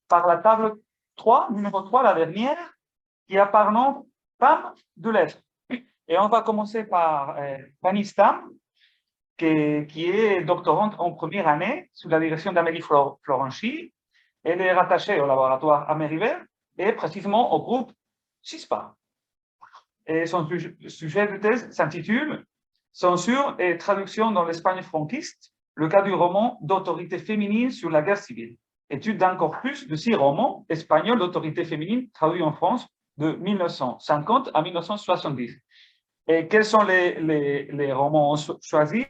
par la table 3, numéro 3, la dernière, qui a par nom Femme de lettres. Et on va commencer par Fanny Stam, qui est doctorante en première année sous la direction d'Amélie Florenchi. Elle est rattachée au laboratoire Amerivert et précisément au groupe CISPA. Et son sujet de thèse s'intitule Censure et traduction dans l'Espagne franquiste, le cas du roman d'autorité féminine sur la guerre civile. Étude d'un corpus de 6 romans espagnols d'autorité féminine traduits en France de 1950 à 1970. Et quels sont les romans choisis?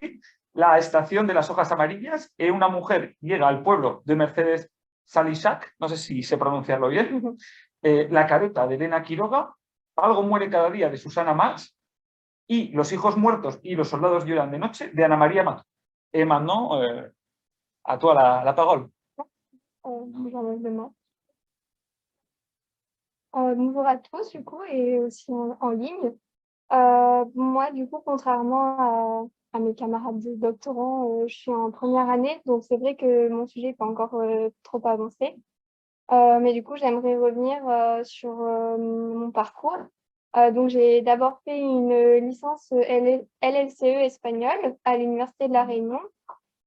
La estación de las hojas amarillas et Una mujer llega al pueblo de Mercedes Salisac, no sé si sé pronunciarlo bien, La careta de Elena Quiroga, Algo muere cada día de Susana Max y Los hijos muertos y los soldados lloran de noche de Ana María Mato. Et maintenant, à toi la parole. Bonjour à tous, du coup, et aussi en ligne. Moi, du coup, contrairement à mes camarades de doctorants, je suis en première année, donc c'est vrai que mon sujet n'est pas encore trop avancé. Mais du coup, j'aimerais revenir sur mon parcours. Donc, j'ai d'abord fait une licence LLCE espagnole à l'Université de La Réunion.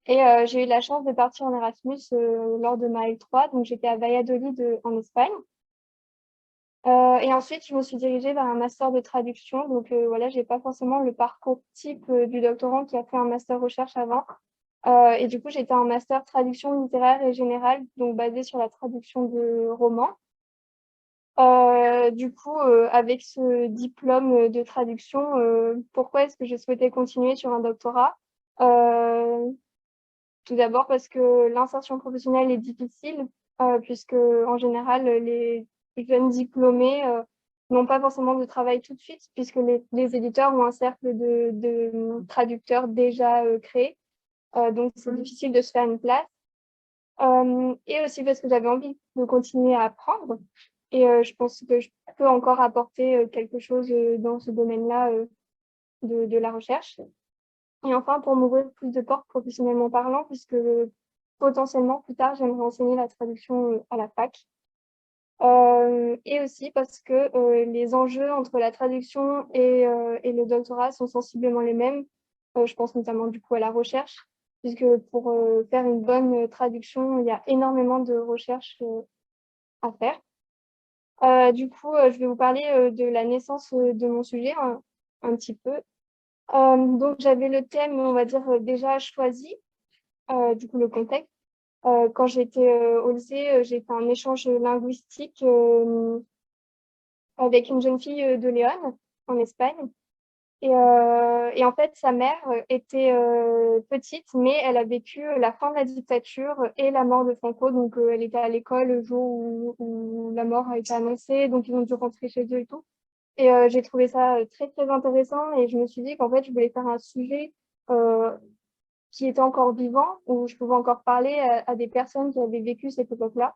Et j'ai eu la chance de partir en Erasmus lors de ma L3. Donc, j'étais à Valladolid en Espagne. Et ensuite, je me suis dirigée vers un master de traduction. Donc, voilà, je n'ai pas forcément le parcours type du doctorant qui a fait un master recherche avant. Et du coup, j'étais en master traduction littéraire et générale, donc basé sur la traduction de romans. Du coup, avec ce diplôme de traduction, pourquoi est-ce que je souhaitais continuer sur un doctorat? Tout d'abord parce que l'insertion professionnelle est difficile, puisque en général, les jeunes diplômés n'ont pas forcément de travail tout de suite, puisque les éditeurs ont un cercle de traducteurs déjà créé. Donc, c'est difficile de se faire une place. Et aussi parce que j'avais envie de continuer à apprendre. Et je pense que je peux encore apporter quelque chose dans ce domaine-là de la recherche. Et enfin, pour m'ouvrir plus de portes professionnellement parlant, puisque potentiellement, plus tard, j'aimerais enseigner la traduction à la fac. Et aussi parce que les enjeux entre la traduction et le doctorat sont sensiblement les mêmes. Je pense notamment du coup à la recherche, puisque pour faire une bonne traduction, il y a énormément de recherches à faire. Du coup, je vais vous parler de la naissance de mon sujet un petit peu. Donc, j'avais le thème, on va dire, déjà choisi, du coup, le contexte. Quand j'étais au lycée, j'ai fait un échange linguistique avec une jeune fille de Léon, en Espagne. Et en fait, sa mère était petite, mais elle a vécu la fin de la dictature et la mort de Franco. Donc, elle était à l'école le jour où la mort a été annoncée. Donc, ils ont dû rentrer chez eux et tout. Et j'ai trouvé ça très, très intéressant. Et je me suis dit qu'en fait, je voulais faire un sujet qui était encore vivant, où je pouvais encore parler à des personnes qui avaient vécu cette époque-là.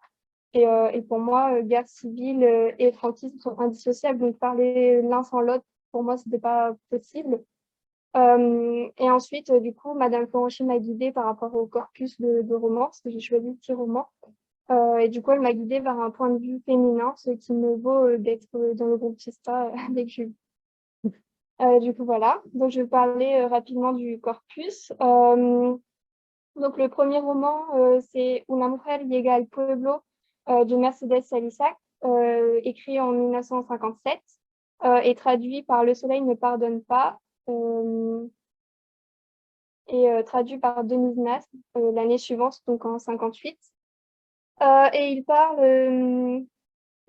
Et pour moi, guerre civile et franquisme sont indissociables. Donc, parler l'un sans l'autre, pour moi, c'était pas possible. Et ensuite, du coup, Madame Florenchi m'a guidée par rapport au corpus de romans, parce que j'ai choisi 6 romans. Et du coup, elle m'a guidée vers un point de vue féminin, ce qui me vaut d'être dans le groupe Chista avec Julie. Du coup, voilà. Donc, je vais parler rapidement du corpus. Donc, le premier roman, c'est Una mujer llega al pueblo de Mercedes Salisac, écrit en 1957 et traduit par Le Soleil ne pardonne pas et traduit par Denise Nast l'année suivante, donc en 58. Et il parle,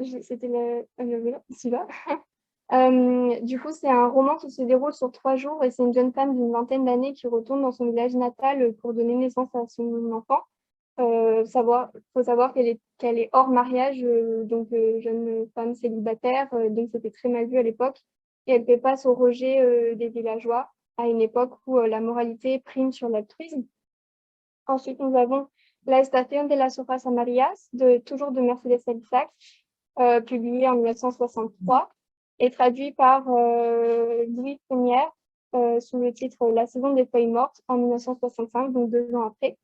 c'était celui-là. Du coup, c'est un roman qui se déroule sur 3 jours et c'est une jeune femme d'une vingtaine d'années qui retourne dans son village natal pour donner naissance à son enfant. Faut savoir qu'elle est hors mariage, donc jeune femme célibataire, donc c'était très mal vu à l'époque. Et elle fait face au rejet des villageois à une époque où la moralité prime sur l'altruisme. Ensuite, nous avons La Estación de las Hojas Amarillas, toujours de Mercedes Salisac, publié en 1963 et traduit par Louis Première sous le titre La saison des feuilles mortes en 1965, donc 2 ans après.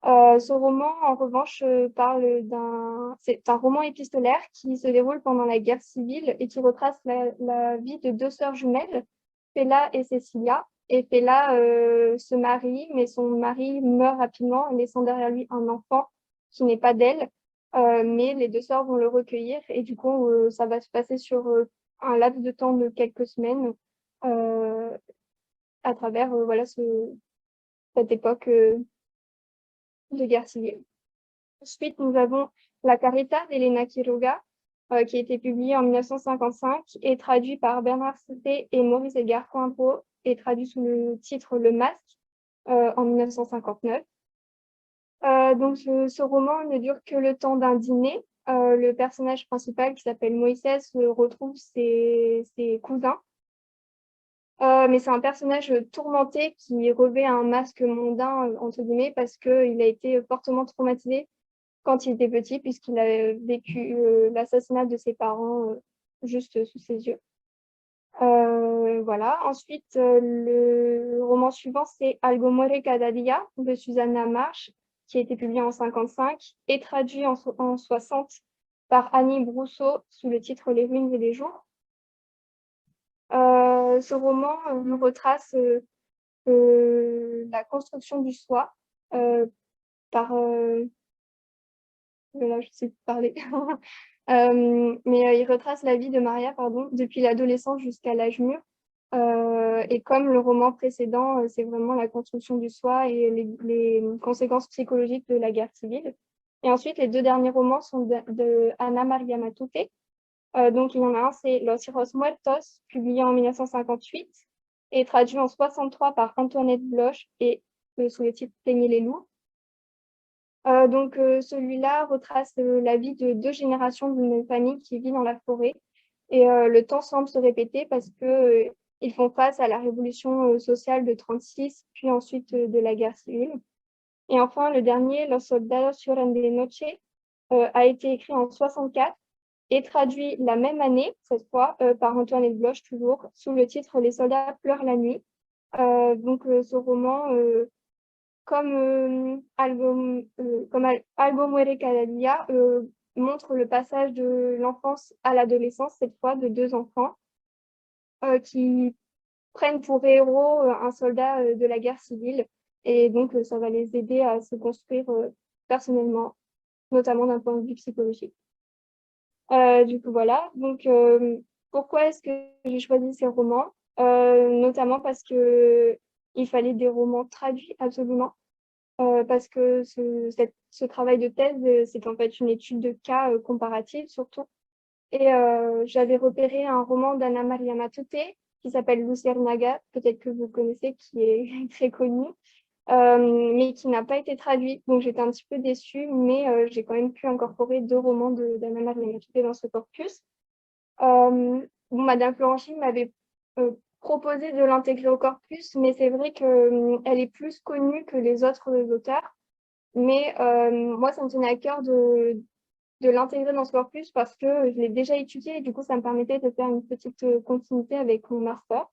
Ce roman, en revanche, c'est un roman épistolaire qui se déroule pendant la guerre civile et qui retrace la vie de deux sœurs jumelles, Fela et Cecilia. Et Fela se marie, mais son mari meurt rapidement, laissant derrière lui un enfant qui n'est pas d'elle. Mais les deux sœurs vont le recueillir et du coup, ça va se passer sur un laps de temps de quelques semaines à travers cette époque de guerre civile. Ensuite, nous avons La Carita d'Elena Quiroga, qui a été publiée en 1955 et traduit par Bernard Cité et Maurice Edgar Cointreau et traduit sous le titre Le Masque en 1959. Donc, ce roman ne dure que le temps d'un dîner. Le personnage principal, qui s'appelle Moïse, retrouve ses cousins. Mais c'est un personnage tourmenté qui revêt un masque mondain, entre guillemets, parce qu'il a été fortement traumatisé quand il était petit, puisqu'il a vécu l'assassinat de ses parents juste sous ses yeux. Voilà. Ensuite, le roman suivant, c'est Algo muere cada día de Susanna Marsh, qui a été publié en 1955 et traduit en 1960 par Annie Brousseau sous le titre Les ruines et les jours. Ce roman nous retrace la construction du soi par... là, je sais plus parler. Mais il retrace la vie de Maria, depuis l'adolescence jusqu'à l'âge mûr. Et comme le roman précédent, c'est vraiment la construction du soi et les conséquences psychologiques de la guerre civile. Et ensuite, les deux derniers romans sont de Ana Maria Matute. Donc, il y en a un, c'est Los Hijos Muertos, publié en 1958 et traduit en 1963 par Antoinette Bloch et sous le titre Plaignez les loups. Donc, celui-là retrace la vie de deux générations d'une famille qui vit dans la forêt. Et le temps semble se répéter parce que ils font face à la révolution sociale de 1936, puis ensuite de la guerre civile. Et enfin, le dernier, Los Soldados Lloran de Noche, a été écrit en 1964 et traduit la même année, cette fois, par Antoinette Bloch, toujours, sous le titre Les soldats pleurent la nuit. Donc, ce roman, comme Algo muere cada día, montre le passage de l'enfance à l'adolescence, cette fois de deux enfants qui prennent pour héros un soldat de la guerre civile. Et donc, ça va les aider à se construire personnellement, notamment d'un point de vue psychologique. Du coup, voilà. Donc, pourquoi est-ce que j'ai choisi ces romans? Notamment parce que il fallait des romans traduits absolument. Parce que ce travail de thèse, c'est en fait une étude de cas comparative surtout. Et j'avais repéré un roman d'Anna Maria Matute qui s'appelle Lucernaga, peut-être que vous connaissez, qui est très connu, mais qui n'a pas été traduit. Donc j'étais un petit peu déçue, mais j'ai quand même pu incorporer deux romans d'Anna Maria Matute dans ce corpus. Madame Florenchine m'avait proposé de l'intégrer au corpus, mais c'est vrai qu'elle est plus connue que les autres auteurs. Mais moi, ça me tenait à cœur de l'intégrer dans ce corpus parce que je l'ai déjà étudié et du coup, ça me permettait de faire une petite continuité avec mon master.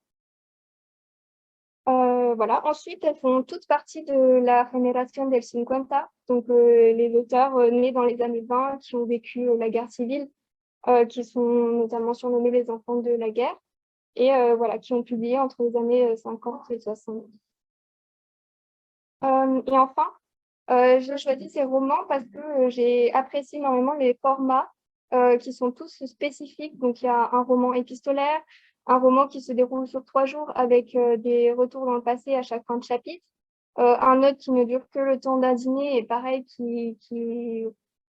Voilà. Ensuite, elles font toutes partie de la Generación del 50, donc les auteurs nés dans les années 20 qui ont vécu la guerre civile, qui sont notamment surnommés les enfants de la guerre et voilà, qui ont publié entre les années 50 et 60. Et enfin, je choisis ces romans parce que j'ai apprécié énormément les formats qui sont tous spécifiques. Donc, il y a un roman épistolaire, un roman qui se déroule sur 3 jours avec des retours dans le passé à chaque fin de chapitre, un autre qui ne dure que le temps d'un dîner et pareil, qui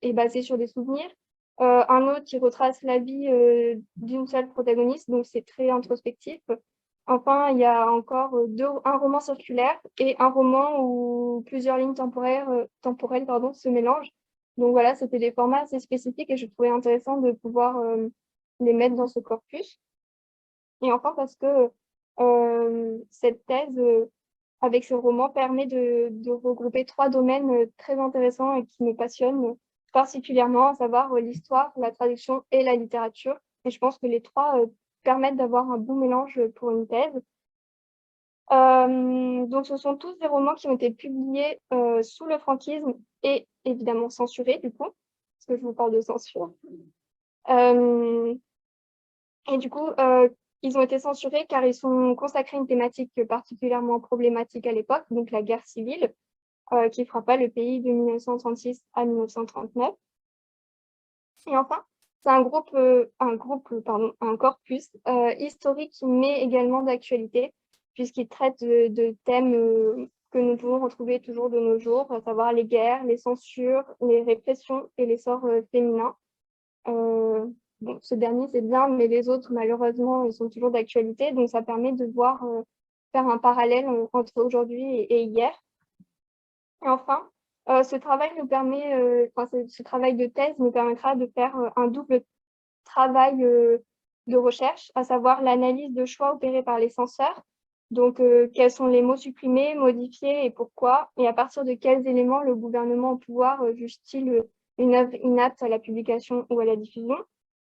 est basé sur des souvenirs, un autre qui retrace la vie d'une seule protagoniste, donc c'est très introspectif. Enfin, il y a encore un roman circulaire et un roman où plusieurs lignes temporelles se mélangent. Donc voilà, c'était des formats assez spécifiques et je trouvais intéressant de pouvoir les mettre dans ce corpus. Et enfin, parce que cette thèse, avec ce roman, permet de regrouper 3 domaines très intéressants et qui me passionnent particulièrement, à savoir l'histoire, la traduction et la littérature. Et je pense que les 3 permettent d'avoir un bon mélange pour une thèse. Donc, ce sont tous des romans qui ont été publiés sous le franquisme et évidemment censurés, du coup, parce que je vous parle de censure. Et du coup, ils ont été censurés car ils sont consacrés à une thématique particulièrement problématique à l'époque, donc la guerre civile, qui frappa le pays de 1936 à 1939. Et enfin, c'est un corpus historique, mais également d'actualité, puisqu'il traite de thèmes que nous pouvons retrouver toujours de nos jours, à savoir les guerres, les censures, les répressions et l'essor féminin. Bon, ce dernier, c'est bien, mais les autres, malheureusement, ils sont toujours d'actualité. Donc, ça permet de voir, faire un parallèle entre aujourd'hui et hier. Et enfin, ce travail nous permet, ce travail de thèse nous permettra de faire un double travail de recherche, à savoir l'analyse de choix opérés par les censeurs. Donc, quels sont les mots supprimés, modifiés et pourquoi, et à partir de quels éléments le gouvernement au pouvoir juge-t-il une œuvre inapte à la publication ou à la diffusion.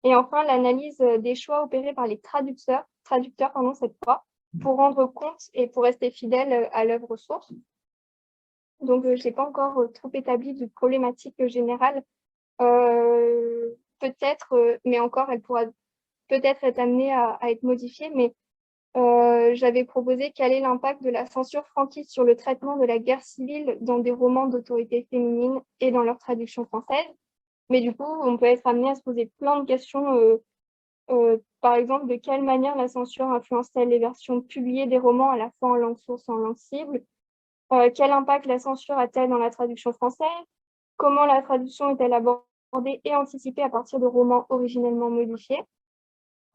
Et enfin, l'analyse des choix opérés par les traducteurs cette fois, pour rendre compte et pour rester fidèle à l'œuvre source. Donc, je n'ai pas encore trop établi de problématique générale. Peut-être, mais encore, elle pourra peut-être être amenée à être modifiée, mais j'avais proposé quel est l'impact de la censure franquiste sur le traitement de la guerre civile dans des romans d'autorité féminine et dans leur traduction française. Mais du coup, on peut être amené à se poser plein de questions. Par exemple, de quelle manière la censure influence-t-elle les versions publiées des romans à la fois en langue source et en langue cible? Quel impact la censure a-t-elle dans la traduction française? Comment la traduction est-elle abordée et anticipée à partir de romans originellement modifiés?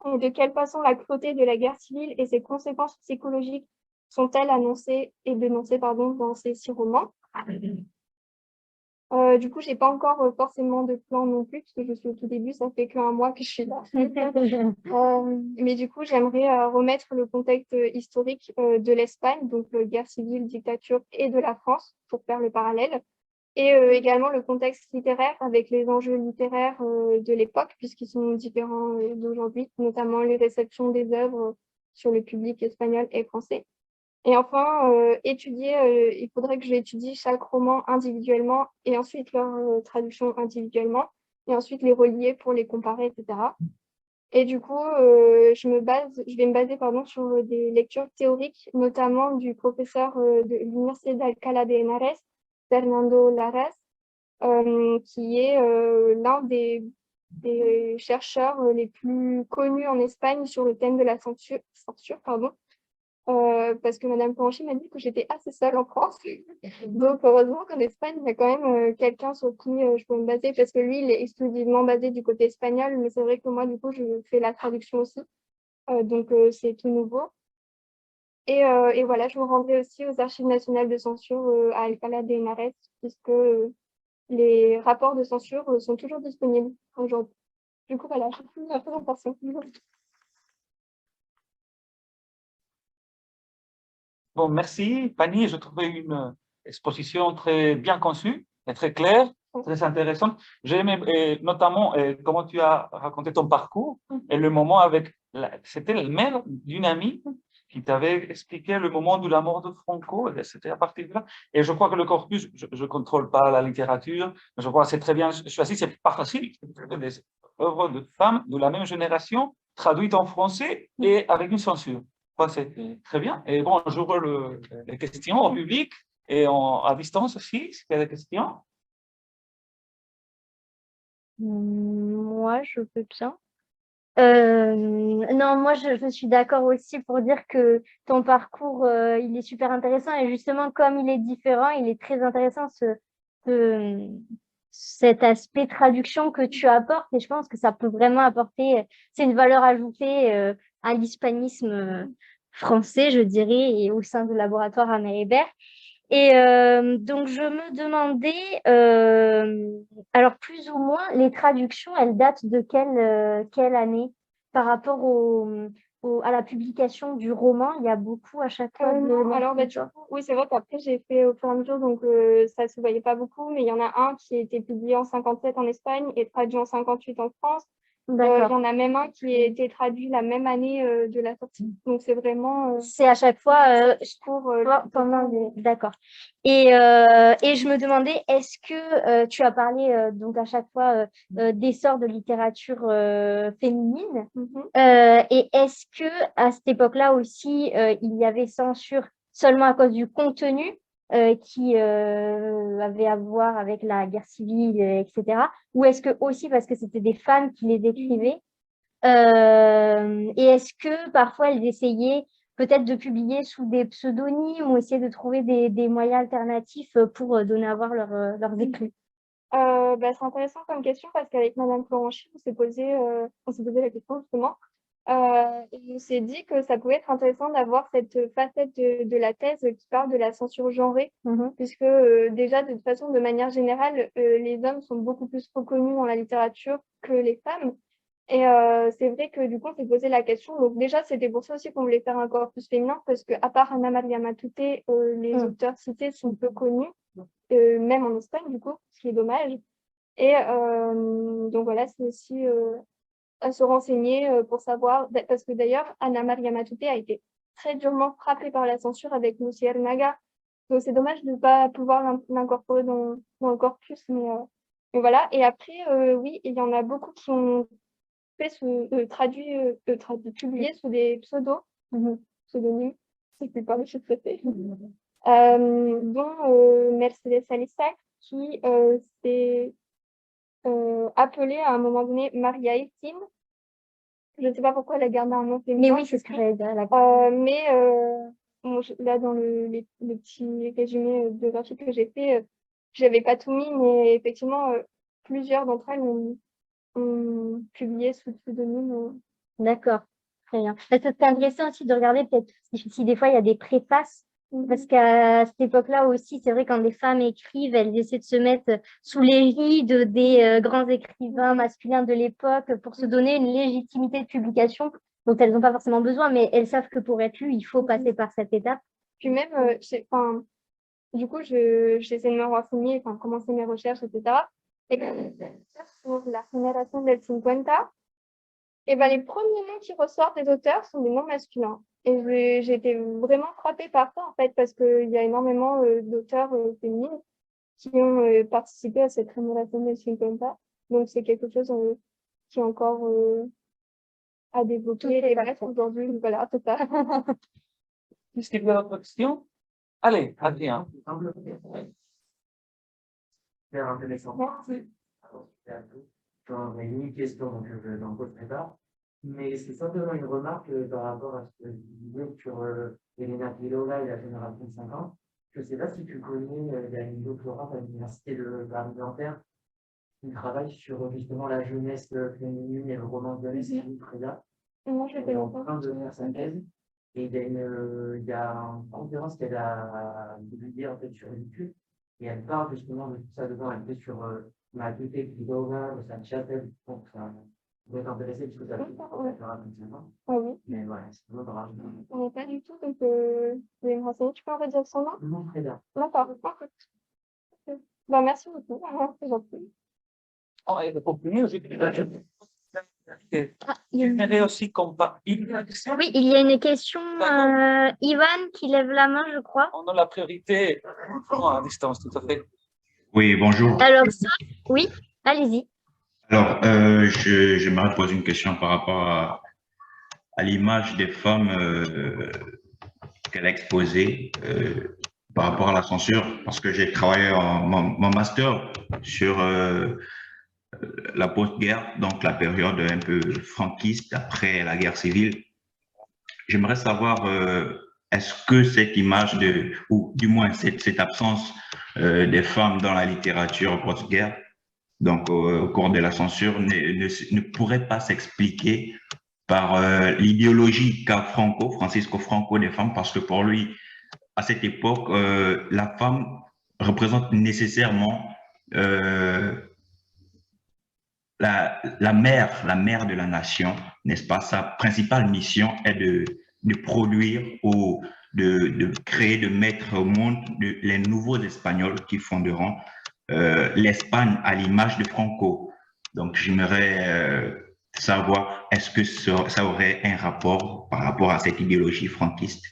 Et de quelle façon la cruauté de la guerre civile et ses conséquences psychologiques sont-elles annoncées et dénoncées dans ces 6 romans? Du coup, j'ai pas encore forcément de plan non plus, parce que je suis au tout début, ça fait qu'1 mois que je suis là. Mais du coup, j'aimerais remettre le contexte historique de l'Espagne, donc guerre civile, dictature, et de la France, pour faire le parallèle. Et également le contexte littéraire avec les enjeux littéraires de l'époque, puisqu'ils sont différents d'aujourd'hui, notamment les réceptions des œuvres sur le public espagnol et français. Et enfin, il faudrait que j'étudie chaque roman individuellement et ensuite leur traduction individuellement, et ensuite les relier pour les comparer, etc. Et du coup, je vais me baser sur des lectures théoriques, notamment du professeur de l'Université d'Alcalá de Henares, Fernando Laras, qui est l'un des chercheurs les plus connus en Espagne sur le thème de la censure, parce que Madame Panchi m'a dit que j'étais assez seule en France. Donc, heureusement qu'en Espagne, il y a quand même quelqu'un sur qui je peux me baser, parce que lui, il est exclusivement basé du côté espagnol, mais c'est vrai que moi, du coup, je fais la traduction aussi. Donc, c'est tout nouveau. Et voilà, je me rendrai aussi aux Archives nationales de censure à Alcalá de Henares, puisque les rapports de censure sont toujours disponibles aujourd'hui. Du coup, voilà, je finis ma présentation. Bon, merci, Fanny. Je trouvais une exposition très bien conçue et très claire, très intéressante. J'ai aimé notamment comment tu as raconté ton parcours et le moment avec. C'était la mère d'une amie qui t'avait expliqué le moment de la mort de Franco. Et c'était à partir de là. Et je crois que le corpus, je ne contrôle pas la littérature, mais je crois que c'est très bien choisi. C'est pas facile. Des œuvres de femmes de la même génération traduites en français et avec une censure. C'est très bien. Et bon, j'ouvre les questions au public et à distance aussi, s'il y a des questions. Moi, je peux bien. Non, moi, je suis d'accord aussi pour dire que ton parcours, il est super intéressant et justement, comme il est différent, il est très intéressant cet aspect traduction que tu apportes et je pense que ça peut vraiment apporter, c'est une valeur ajoutée à l'hispanisme français, je dirais, et au sein du laboratoire Amélie Hébert. Et donc, je me demandais, alors plus ou moins, les traductions, elles datent de quelle année par rapport à la publication du roman? Il y a beaucoup à chaque fois Non, alors, oui, c'est vrai qu'après, j'ai fait au fur et à mesure, donc ça ne se voyait pas beaucoup, mais il y en a un qui a été publié en 57 en Espagne et traduit en 58 en France. Il y D'accord. en a même un qui a été traduit la même année de la sortie. Donc, c'est vraiment C'est à chaque fois pour pendant D'accord. Et je me demandais, est-ce que tu as parlé donc à chaque fois d'essor de littérature féminine et est-ce que à cette époque-là aussi il y avait censure seulement à cause du contenu qui avait à voir avec la guerre civile, etc. Ou est-ce que aussi parce que c'était des femmes qui les écrivaient et est-ce que parfois elles essayaient peut-être de publier sous des pseudonymes ou essayer de trouver des moyens alternatifs pour donner à voir leurs écrits? C'est intéressant comme question parce qu'avec Madame Florenchi, on s'est posé la question justement. Et on s'est dit que ça pouvait être intéressant d'avoir cette facette de la thèse qui parle de la censure genrée, puisque déjà, de toute façon, de manière générale, les hommes sont beaucoup plus reconnus dans la littérature que les femmes. Et c'est vrai que du coup, on s'est posé la question. Donc déjà, c'était pour ça aussi qu'on voulait faire un corpus féminin, parce qu'à part Anna Maria Matute, les auteurs cités sont peu connus, même en Espagne, du coup, ce qui est dommage. Et donc voilà, c'est aussi à se renseigner pour savoir, parce que d'ailleurs, Anna Maria Matute a été très durement frappée par la censure avec Lucia Naga. Donc c'est dommage de ne pas pouvoir l'incorporer dans le corpus, mais voilà. Et après, oui, il y en a beaucoup qui ont fait publié sous des pseudonymes, c'est pas je traité, dont Mercedes Salissac, qui s'est appelée à un moment donné Maria Estime. Je ne sais pas pourquoi elle a gardé un nom féminin. Mais oui, c'est ce que j'allais dire. Là, dans le petit résumé biographique que j'ai fait, j'avais pas tout mis, mais effectivement, plusieurs d'entre elles ont publié sous pseudonyme. D'accord, très bien. C'est intéressant aussi de regarder peut-être si des fois il y a des préfaces, parce qu'à cette époque-là aussi, c'est vrai quand des femmes écrivent, elles essaient de se mettre sous l'égide des grands écrivains masculins de l'époque pour se donner une légitimité de publication dont elles n'ont pas forcément besoin, mais elles savent que pour être lues, il faut passer par cette étape. Puis même, du coup, j'essaie de me renseigner, commencer mes recherches, etc. Et pour la génération del 50, et les premiers noms qui ressortent des auteurs sont des noms masculins. Et j'ai été vraiment frappée par ça, en fait, parce qu'il y a énormément d'auteurs féminines qui ont participé à cette génération del 50. Donc, c'est quelque chose qui est encore à développer. Et bref, aujourd'hui, voilà, c'est ça. Est-ce qu'il y a d'autres questions? Allez, Adrien. Super intéressant. Merci. J'aurais une question, donc je n'en poserai pas. Mais c'est simplement une remarque par rapport à ce que tu disais sur Elena Pilova et la génération 50. Je ne sais pas si tu connais, il y a une doctorante à l'université de Paris-Nanterre qui travaille sur justement la jeunesse féminine et le roman de jeunesse qui Freda. Moi, je Elle est en train de faire sa thèse. Et il y a une conférence qu'elle a divulguée en fait sur YouTube. Et elle parle justement de tout ça dedans. Elle fait sur Matute, Pilova, Sanchez, donc ça vous êtes intéressé parce que ça fait Ah oui. mais voilà, c'est vraiment pas grave. On n'est pas du tout, donc je vais me renseigner. Tu peux en redire son nom? Non, très bien. D'accord. Merci beaucoup. C'est gentil. Pour finir, j'aimerais aussi compartir. Oui, il y a une question. Ivan qui lève la main, je crois. On a la priorité à distance, tout à fait. Oui, bonjour. Alors, ça, oui, allez-y. Alors, j'aimerais poser une question par rapport à l'image des femmes qu'elle a exposée par rapport à la censure, parce que j'ai travaillé mon master sur la post-guerre, donc la période un peu franquiste après la guerre civile. J'aimerais savoir, est-ce que cette image ou du moins cette absence des femmes dans la littérature post-guerre, donc au cours de la censure, ne pourrait pas s'expliquer par l'idéologie qu'a Francisco Franco des femmes, parce que pour lui, à cette époque, la femme représente nécessairement la mère de la nation, n'est-ce pas? Sa principale mission est de produire ou de créer, de mettre au monde les nouveaux Espagnols qui fonderont l'Espagne à l'image de Franco. Donc, j'aimerais savoir est-ce que ça aurait un rapport par rapport à cette idéologie franquiste.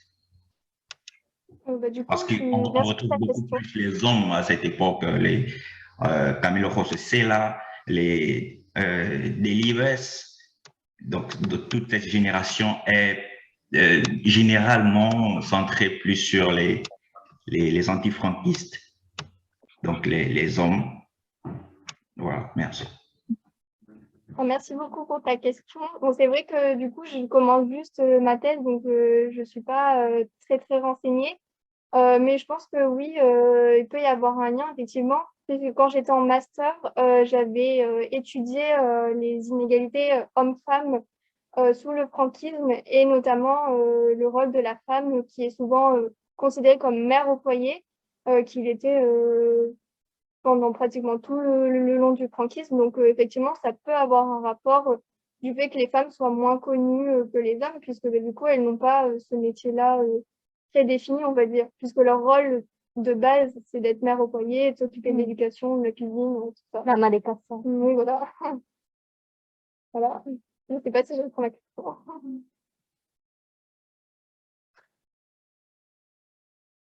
Du coup, Parce qu'on merci retrouve pour ta beaucoup question. plus les hommes à cette époque, les Camilo José Cela, les Delibes. Donc, de toute cette génération est généralement centrée plus sur les antifranquistes, donc les hommes. Voilà, merci. Merci beaucoup pour ta question. Bon, c'est vrai que du coup, je commence juste ma thèse, donc je ne suis pas très, très renseignée. Mais je pense que oui, il peut y avoir un lien, effectivement. Puisque quand j'étais en master, j'avais étudié les inégalités hommes-femmes sous le franquisme et notamment le rôle de la femme qui est souvent considérée comme mère au foyer, qu'il était pendant pratiquement tout le long du franquisme. Donc, effectivement, ça peut avoir un rapport du fait que les femmes soient moins connues que les hommes, puisque du coup, elles n'ont pas ce métier-là très défini, on va dire, puisque leur rôle de base, c'est d'être mère au foyer, de s'occuper de l'éducation, de la cuisine, tout ça. La main des casses. Oui, voilà. Voilà. Je ne sais pas si je prends la question.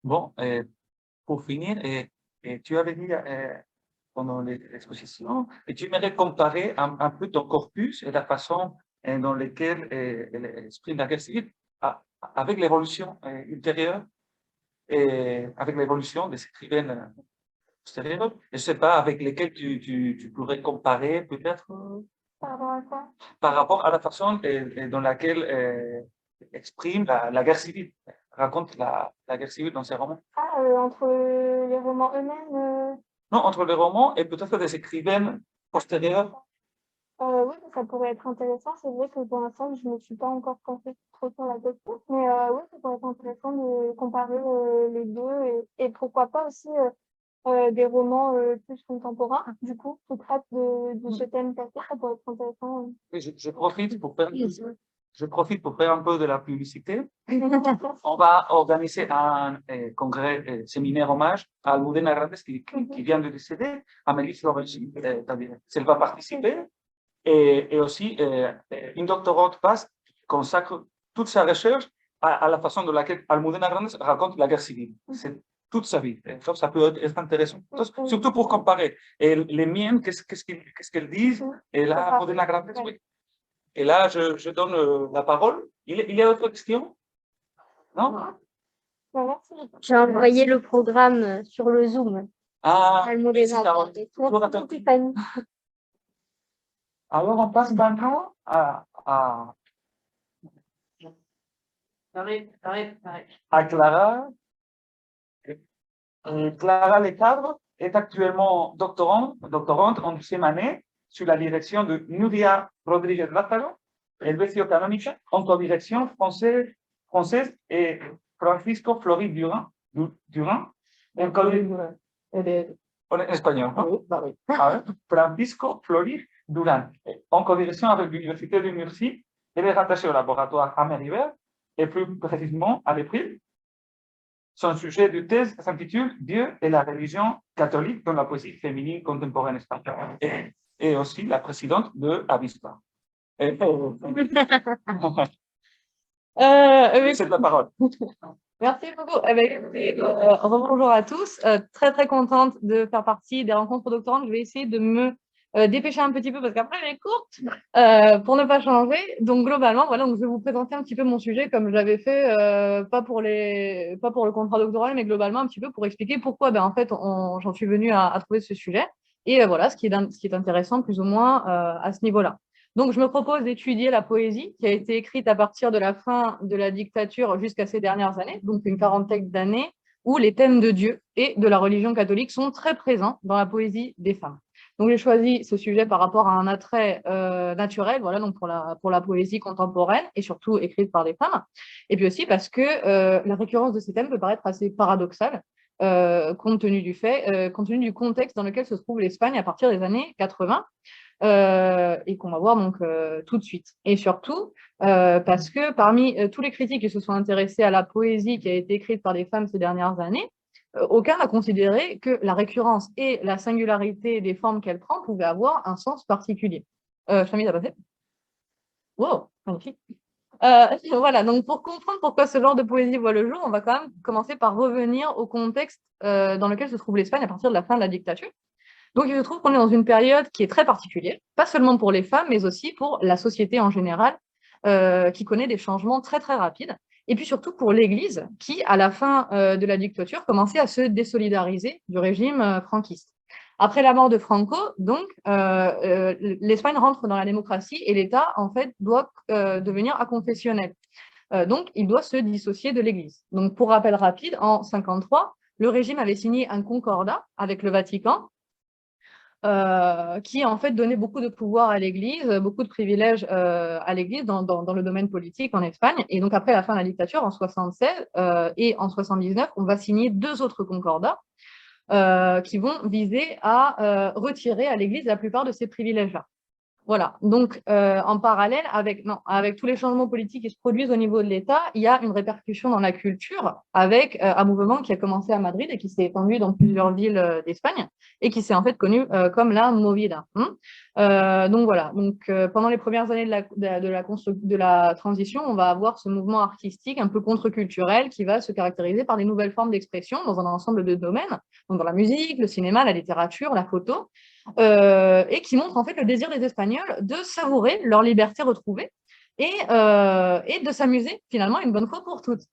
Bon, pour finir, tu avais dit pendant l'exposition, et tu aimerais comparer un peu ton corpus et la façon dans laquelle elle exprime la guerre civile avec l'évolution ultérieure et avec l'évolution des écrivaines postérieures. Je ne sais pas avec lesquelles tu pourrais comparer peut-être Par rapport à quoi? par rapport à la façon dans laquelle exprime la guerre civile, raconte la guerre civile dans ses romans. Ah, entre les romans eux-mêmes Non, entre les romans et peut-être des écrivaines postérieures. oui, ça pourrait être intéressant. C'est vrai que pour l'instant, je ne me suis pas encore pensée trop sur la question. Mais oui, ça pourrait être intéressant de comparer les deux et pourquoi pas aussi des romans plus contemporains, du coup, qui traitent de ce thème passé. Ça pourrait être intéressant. Oui, je profite pour faire un peu de la publicité. On va organiser un congrès, séminaire hommage à Almudena Grandes qui vient de décéder, Amélie Florenzi. Elle va participer. Et aussi, une doctorante passe consacre toute sa recherche à la façon de laquelle Almudena Grandes raconte la guerre civile. C'est toute sa vie. Donc, ça peut être intéressant. Donc, surtout pour comparer. Et les miennes, qu'est-ce qu'elles disent? Et là, Almudena Grandes, oui. Et là, je donne la parole. Il y a d'autres questions? Non? Merci. J'ai envoyé le programme sur le Zoom. Ah, Almudena. merci, Merci beaucoup, Tiffany. alors on passe maintenant à Clara. Clara Lecadre est actuellement doctorante en deuxième année sur la direction de Nuria Rodríguez Lázaro, Helvecio Canónica, en co-direction française et Francisco Florid Durán, en espagnol, ¿no? Francisco Florid Durán, en co-direction avec l'Université de Murcie. Elle est rattachée au laboratoire Amélie et plus précisément à l'EPRIL. Son sujet de thèse s'intitule Dieu et la religion catholique dans la poésie féminine contemporaine espagnole. Et aussi la présidente de Avispa. C'est la parole. Merci beaucoup. Bonjour à tous. Très, très contente de faire partie des rencontres doctorantes. Je vais essayer de me dépêcher un petit peu parce qu'après, elle est courte pour ne pas changer. Donc, globalement, voilà, donc je vais vous présenter un petit peu mon sujet comme j'avais fait, pas pour le contrat doctoral, mais globalement un petit peu pour expliquer pourquoi, en fait, j'en suis venue à trouver ce sujet. Et voilà, ce qui est intéressant plus ou moins à ce niveau-là. Donc, je me propose d'étudier la poésie qui a été écrite à partir de la fin de la dictature jusqu'à ces dernières années, donc une quarantaine d'années, où les thèmes de Dieu et de la religion catholique sont très présents dans la poésie des femmes. Donc, j'ai choisi ce sujet par rapport à un attrait naturel, voilà, donc pour la poésie contemporaine et surtout écrite par des femmes. Et puis aussi parce que la récurrence de ces thèmes peut paraître assez paradoxale, compte tenu du contexte dans lequel se trouve l'Espagne à partir des années 80. Et qu'on va voir donc tout de suite. Et surtout, parce que parmi tous les critiques qui se sont intéressés à la poésie qui a été écrite par des femmes ces dernières années, aucun n'a considéré que la récurrence et la singularité des formes qu'elle prend pouvaient avoir un sens particulier. Chamille, t'as passé ? Wow, magnifique. Voilà, donc pour comprendre pourquoi ce genre de poésie voit le jour, on va quand même commencer par revenir au contexte dans lequel se trouve l'Espagne à partir de la fin de la dictature. Donc il se trouve qu'on est dans une période qui est très particulière, pas seulement pour les femmes, mais aussi pour la société en général, qui connaît des changements très très rapides. Et puis surtout pour l'Église, qui, à la fin de la dictature, commençait à se désolidariser du régime franquiste. Après la mort de Franco, donc, l'Espagne rentre dans la démocratie et l'État, en fait, doit devenir aconfessionnel. Donc, il doit se dissocier de l'Église. Donc, pour rappel rapide, en 1953, le régime avait signé un concordat avec le Vatican, qui en fait donnait beaucoup de pouvoir à l'Église, beaucoup de privilèges à l'Église dans le domaine politique en Espagne. Et donc après la fin de la dictature, en 1976 et en 1979, on va signer 2 autres concordats qui vont viser à retirer à l'Église la plupart de ces privilèges-là. Voilà, donc en parallèle, avec tous les changements politiques qui se produisent au niveau de l'État, il y a une répercussion dans la culture avec un mouvement qui a commencé à Madrid et qui s'est étendu dans plusieurs villes d'Espagne et qui s'est en fait connu comme la Movida. Donc voilà, pendant les premières années de la transition, on va avoir ce mouvement artistique un peu contre-culturel qui va se caractériser par des nouvelles formes d'expression dans un ensemble de domaines, donc dans la musique, le cinéma, la littérature, la photo, et qui montre en fait le désir des Espagnols de savourer leur liberté retrouvée et de s'amuser finalement une bonne fois pour toutes.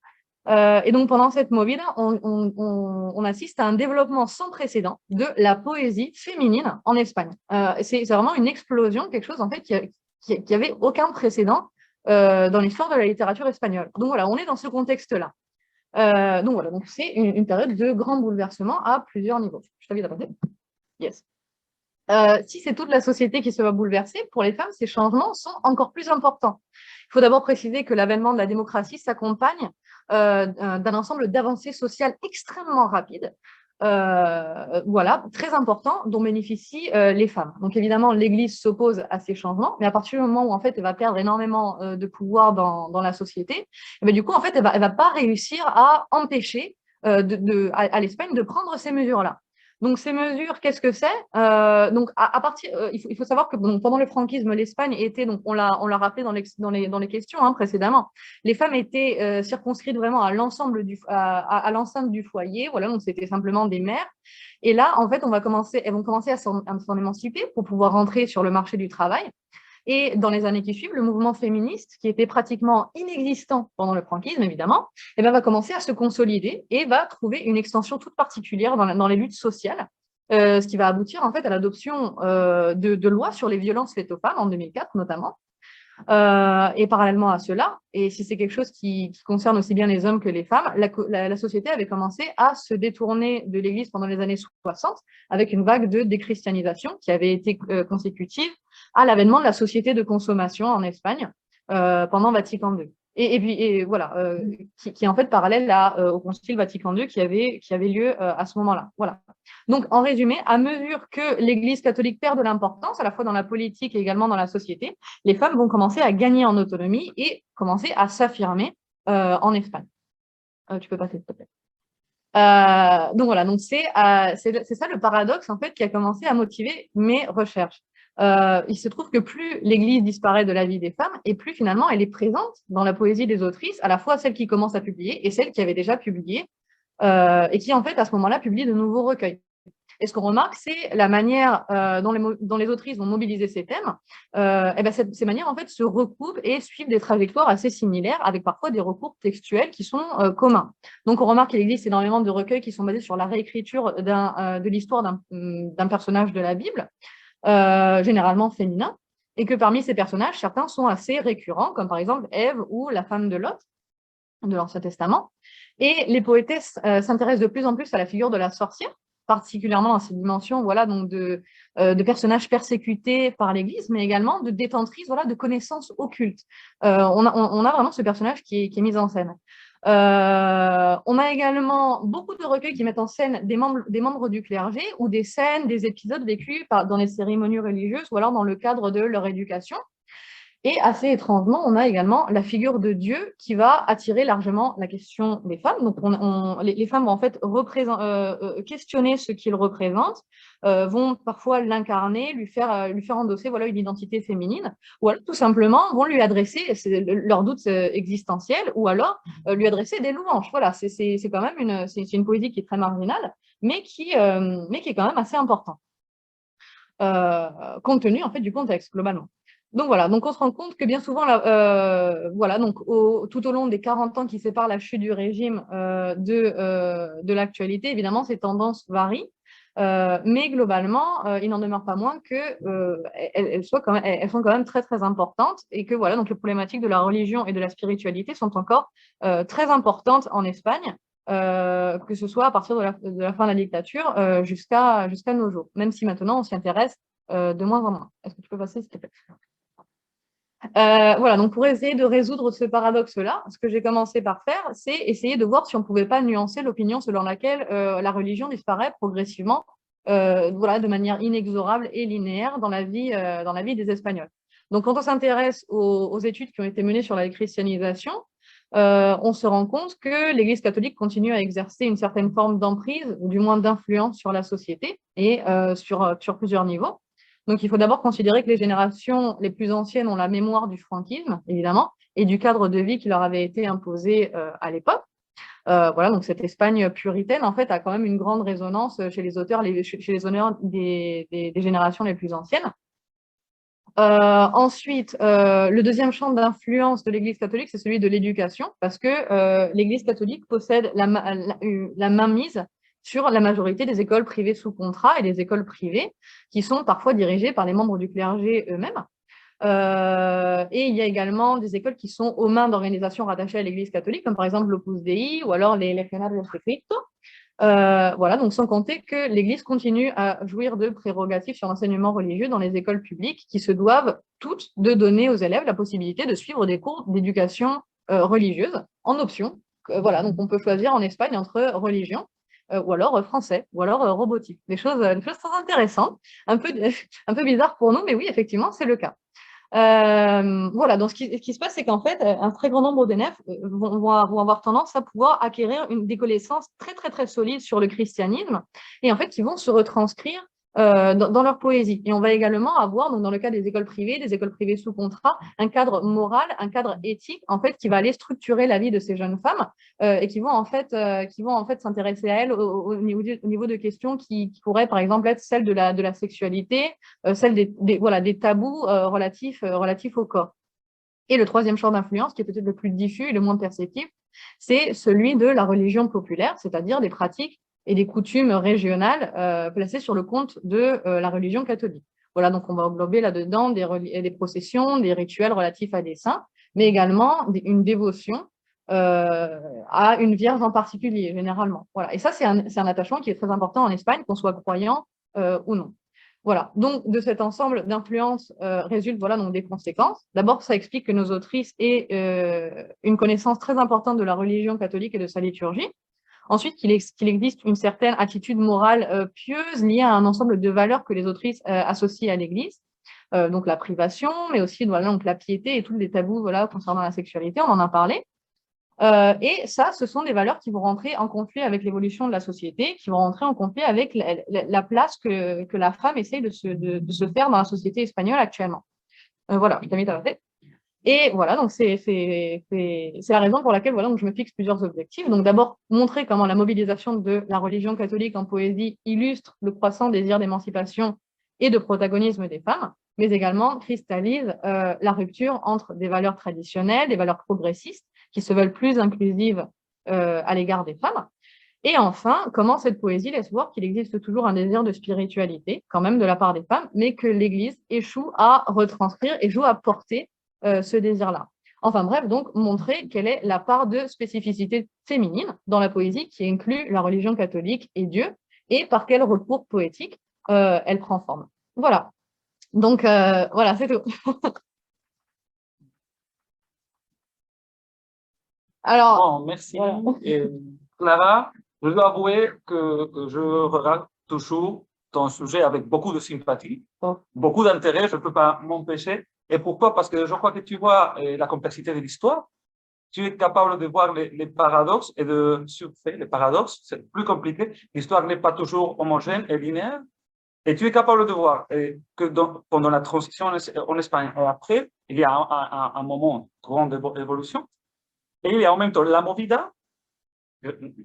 Et donc pendant cette movida, on assiste à un développement sans précédent de la poésie féminine en Espagne. C'est vraiment une explosion, quelque chose en fait qui avait aucun précédent dans l'histoire de la littérature espagnole. Donc voilà, on est dans ce contexte-là. Donc voilà, donc c'est une période de grand bouleversement à plusieurs niveaux. Je t'invite à passer. Yes. Si c'est toute la société qui se va bouleverser, pour les femmes, ces changements sont encore plus importants. Il faut d'abord préciser que l'avènement de la démocratie s'accompagne d'un ensemble d'avancées sociales extrêmement rapides, voilà, très importants, dont bénéficient les femmes. Donc évidemment, l'Église s'oppose à ces changements, mais à partir du moment où en fait, elle va perdre énormément de pouvoir dans la société, et bien, du coup, en fait, elle va pas réussir à empêcher à l'Espagne de prendre ces mesures-là. Donc, ces mesures, qu'est-ce que c'est? Donc, il faut savoir que pendant le franquisme, l'Espagne était, donc on l'a rappelé dans les questions précédemment, les femmes étaient circonscrites vraiment à l'ensemble à l'enceinte du foyer. Voilà, donc c'était simplement des mères. Et là, en fait, elles vont commencer à s'en émanciper pour pouvoir rentrer sur le marché du travail. Et dans les années qui suivent, le mouvement féministe, qui était pratiquement inexistant pendant le franquisme, évidemment, va commencer à se consolider et va trouver une extension toute particulière dans les luttes sociales, ce qui va aboutir en fait à l'adoption de lois sur les violences faites aux femmes en 2004 notamment. Et parallèlement à cela, et si c'est quelque chose qui concerne aussi bien les hommes que les femmes, la société avait commencé à se détourner de l'Église pendant les années 60 avec une vague de déchristianisation qui avait été consécutive à l'avènement de la société de consommation en Espagne pendant Vatican II. Et voilà, qui est en fait parallèle au Concile Vatican II qui avait lieu à ce moment-là. Voilà. Donc, en résumé, à mesure que l'Église catholique perd de l'importance, à la fois dans la politique et également dans la société, les femmes vont commencer à gagner en autonomie et commencer à s'affirmer en Espagne. Tu peux passer, s'il te plaît. Donc voilà, donc c'est ça le paradoxe en fait qui a commencé à motiver mes recherches. Il se trouve que plus l'Église disparaît de la vie des femmes et plus finalement elle est présente dans la poésie des autrices, à la fois celles qui commencent à publier et celles qui avaient déjà publié et qui en fait à ce moment-là publient de nouveaux recueils. Et ce qu'on remarque, c'est la manière dont les autrices vont mobiliser ces thèmes. Ces manières, en fait, se recoupent et suivent des trajectoires assez similaires, avec parfois des recours textuels qui sont communs. Donc, on remarque qu'il existe énormément de recueils qui sont basés sur la réécriture de l'histoire d'un personnage de la Bible, généralement féminin, et que parmi ces personnages, certains sont assez récurrents, comme par exemple Ève ou la femme de Lot, de l'Ancien Testament. Et les poétesses s'intéressent de plus en plus à la figure de la sorcière, particulièrement dans cette dimension voilà, donc de personnages persécutés par l'Église, mais également de détentrices voilà, de connaissances occultes. On a vraiment ce personnage qui est mis en scène. On a également beaucoup de recueils qui mettent en scène des membres du clergé ou des scènes, des épisodes vécus dans les cérémonies religieuses ou alors dans le cadre de leur éducation. Et assez étrangement, on a également la figure de Dieu qui va attirer largement la question des femmes. Donc, les femmes vont en fait questionner ce qu'il représente, vont parfois l'incarner, lui faire endosser voilà, une identité féminine, ou alors tout simplement vont lui adresser leurs doutes existentiels, ou alors lui adresser des louanges. Voilà, c'est quand même une poésie qui est très marginale, mais qui est quand même assez importante, compte tenu en fait du contexte globalement. Donc voilà, donc on se rend compte que bien souvent, voilà, donc tout au long des 40 ans qui séparent la chute du régime de l'actualité, évidemment, ces tendances varient, mais globalement, il n'en demeure pas moins qu'elles sont quand même très, très importantes et que voilà, donc les problématiques de la religion et de la spiritualité sont encore très importantes en Espagne, que ce soit à partir de la fin de la dictature jusqu'à nos jours, même si maintenant on s'y intéresse de moins en moins. Est-ce que tu peux passer, s'il te plaît? Voilà, donc pour essayer de résoudre ce paradoxe-là, ce que j'ai commencé par faire, c'est essayer de voir si on ne pouvait pas nuancer l'opinion selon laquelle la religion disparaît progressivement, voilà, de manière inexorable et linéaire dans la vie des Espagnols. Donc quand on s'intéresse aux études qui ont été menées sur la christianisation, on se rend compte que l'Église catholique continue à exercer une certaine forme d'emprise, ou du moins d'influence sur la société, et sur plusieurs niveaux. Donc, il faut d'abord considérer que les générations les plus anciennes ont la mémoire du franquisme, évidemment, et du cadre de vie qui leur avait été imposé à l'époque. Voilà, donc cette Espagne puritaine, en fait, a quand même une grande résonance chez les auteurs des générations les plus anciennes. Ensuite, le deuxième champ d'influence de l'Église catholique, c'est celui de l'éducation, parce que l'Église catholique possède la mainmise sur la majorité des écoles privées sous contrat et des écoles privées qui sont parfois dirigées par les membres du clergé eux-mêmes. Et il y a également des écoles qui sont aux mains d'organisations rattachées à l'Église catholique, comme par exemple l'Opus Dei ou alors les Legionarios de Cristo. Voilà, donc sans compter que l'Église continue à jouir de prérogatives sur l'enseignement religieux dans les écoles publiques qui se doivent toutes de donner aux élèves la possibilité de suivre des cours d'éducation religieuse en option. Voilà, donc on peut choisir en Espagne entre religion ou alors français, ou alors robotique. Des choses très intéressantes, un peu bizarres pour nous, mais oui, effectivement, c'est le cas. Voilà, donc ce qui se passe, c'est qu'en fait, un très grand nombre d'élèves vont avoir tendance à pouvoir acquérir des connaissances très, très, très solides sur le christianisme et en fait, qui vont se retranscrire dans leur poésie. Et on va également avoir, donc dans le cas des écoles privées sous contrat, un cadre moral, un cadre éthique, en fait, qui va aller structurer la vie de ces jeunes femmes et qui vont en fait s'intéresser à elles au niveau de questions qui pourraient, par exemple, être celles de la sexualité, celles des tabous relatifs au corps. Et le troisième champ d'influence, qui est peut-être le plus diffus et le moins perceptible, c'est celui de la religion populaire, c'est-à-dire des pratiques et des coutumes régionales placées sur le compte de la religion catholique. Voilà, donc on va englober là-dedans des processions, des rituels relatifs à des saints, mais également une dévotion à une vierge en particulier, généralement. Voilà. Et ça, c'est un attachement qui est très important en Espagne, qu'on soit croyant ou non. Voilà, donc de cet ensemble d'influences résultent voilà, donc des conséquences. D'abord, ça explique que nos autrices aient une connaissance très importante de la religion catholique et de sa liturgie. Ensuite, qu'il existe une certaine attitude morale pieuse liée à un ensemble de valeurs que les autrices associent à l'Église. Donc la privation, mais aussi voilà, donc la piété et tous les tabous voilà, concernant la sexualité, on en a parlé. Et ça, ce sont des valeurs qui vont rentrer en conflit avec l'évolution de la société, qui vont rentrer en conflit avec la place que la femme essaye de se faire dans la société espagnole actuellement. Voilà, je t'invite à noter. Et voilà, donc c'est la raison pour laquelle voilà, donc je me fixe plusieurs objectifs. Donc d'abord, montrer comment la mobilisation de la religion catholique en poésie illustre le croissant désir d'émancipation et de protagonisme des femmes, mais également cristallise la rupture entre des valeurs traditionnelles, des valeurs progressistes, qui se veulent plus inclusives à l'égard des femmes. Et enfin, comment cette poésie laisse voir qu'il existe toujours un désir de spiritualité, quand même de la part des femmes, mais que l'Église échoue à retranscrire, échoue à porter ce désir-là. Enfin bref, donc montrer quelle est la part de spécificité féminine dans la poésie qui inclut la religion catholique et Dieu, et par quel recours poétique elle prend forme. Voilà. Donc voilà, c'est tout. Alors, Bon, merci. voilà. Et Clara, je dois avouer que je regarde toujours ton sujet avec beaucoup de sympathie, Oh. beaucoup d'intérêt, je ne peux pas m'empêcher. Et pourquoi? Parce que je crois que tu vois la complexité de l'histoire, tu es capable de voir les paradoxes et de surfer les paradoxes, c'est plus compliqué. L'histoire n'est pas toujours homogène et linéaire. Et tu es capable de voir que pendant la transition en Espagne et après, il y a un moment de grande évolution. Et il y a en même temps la movida,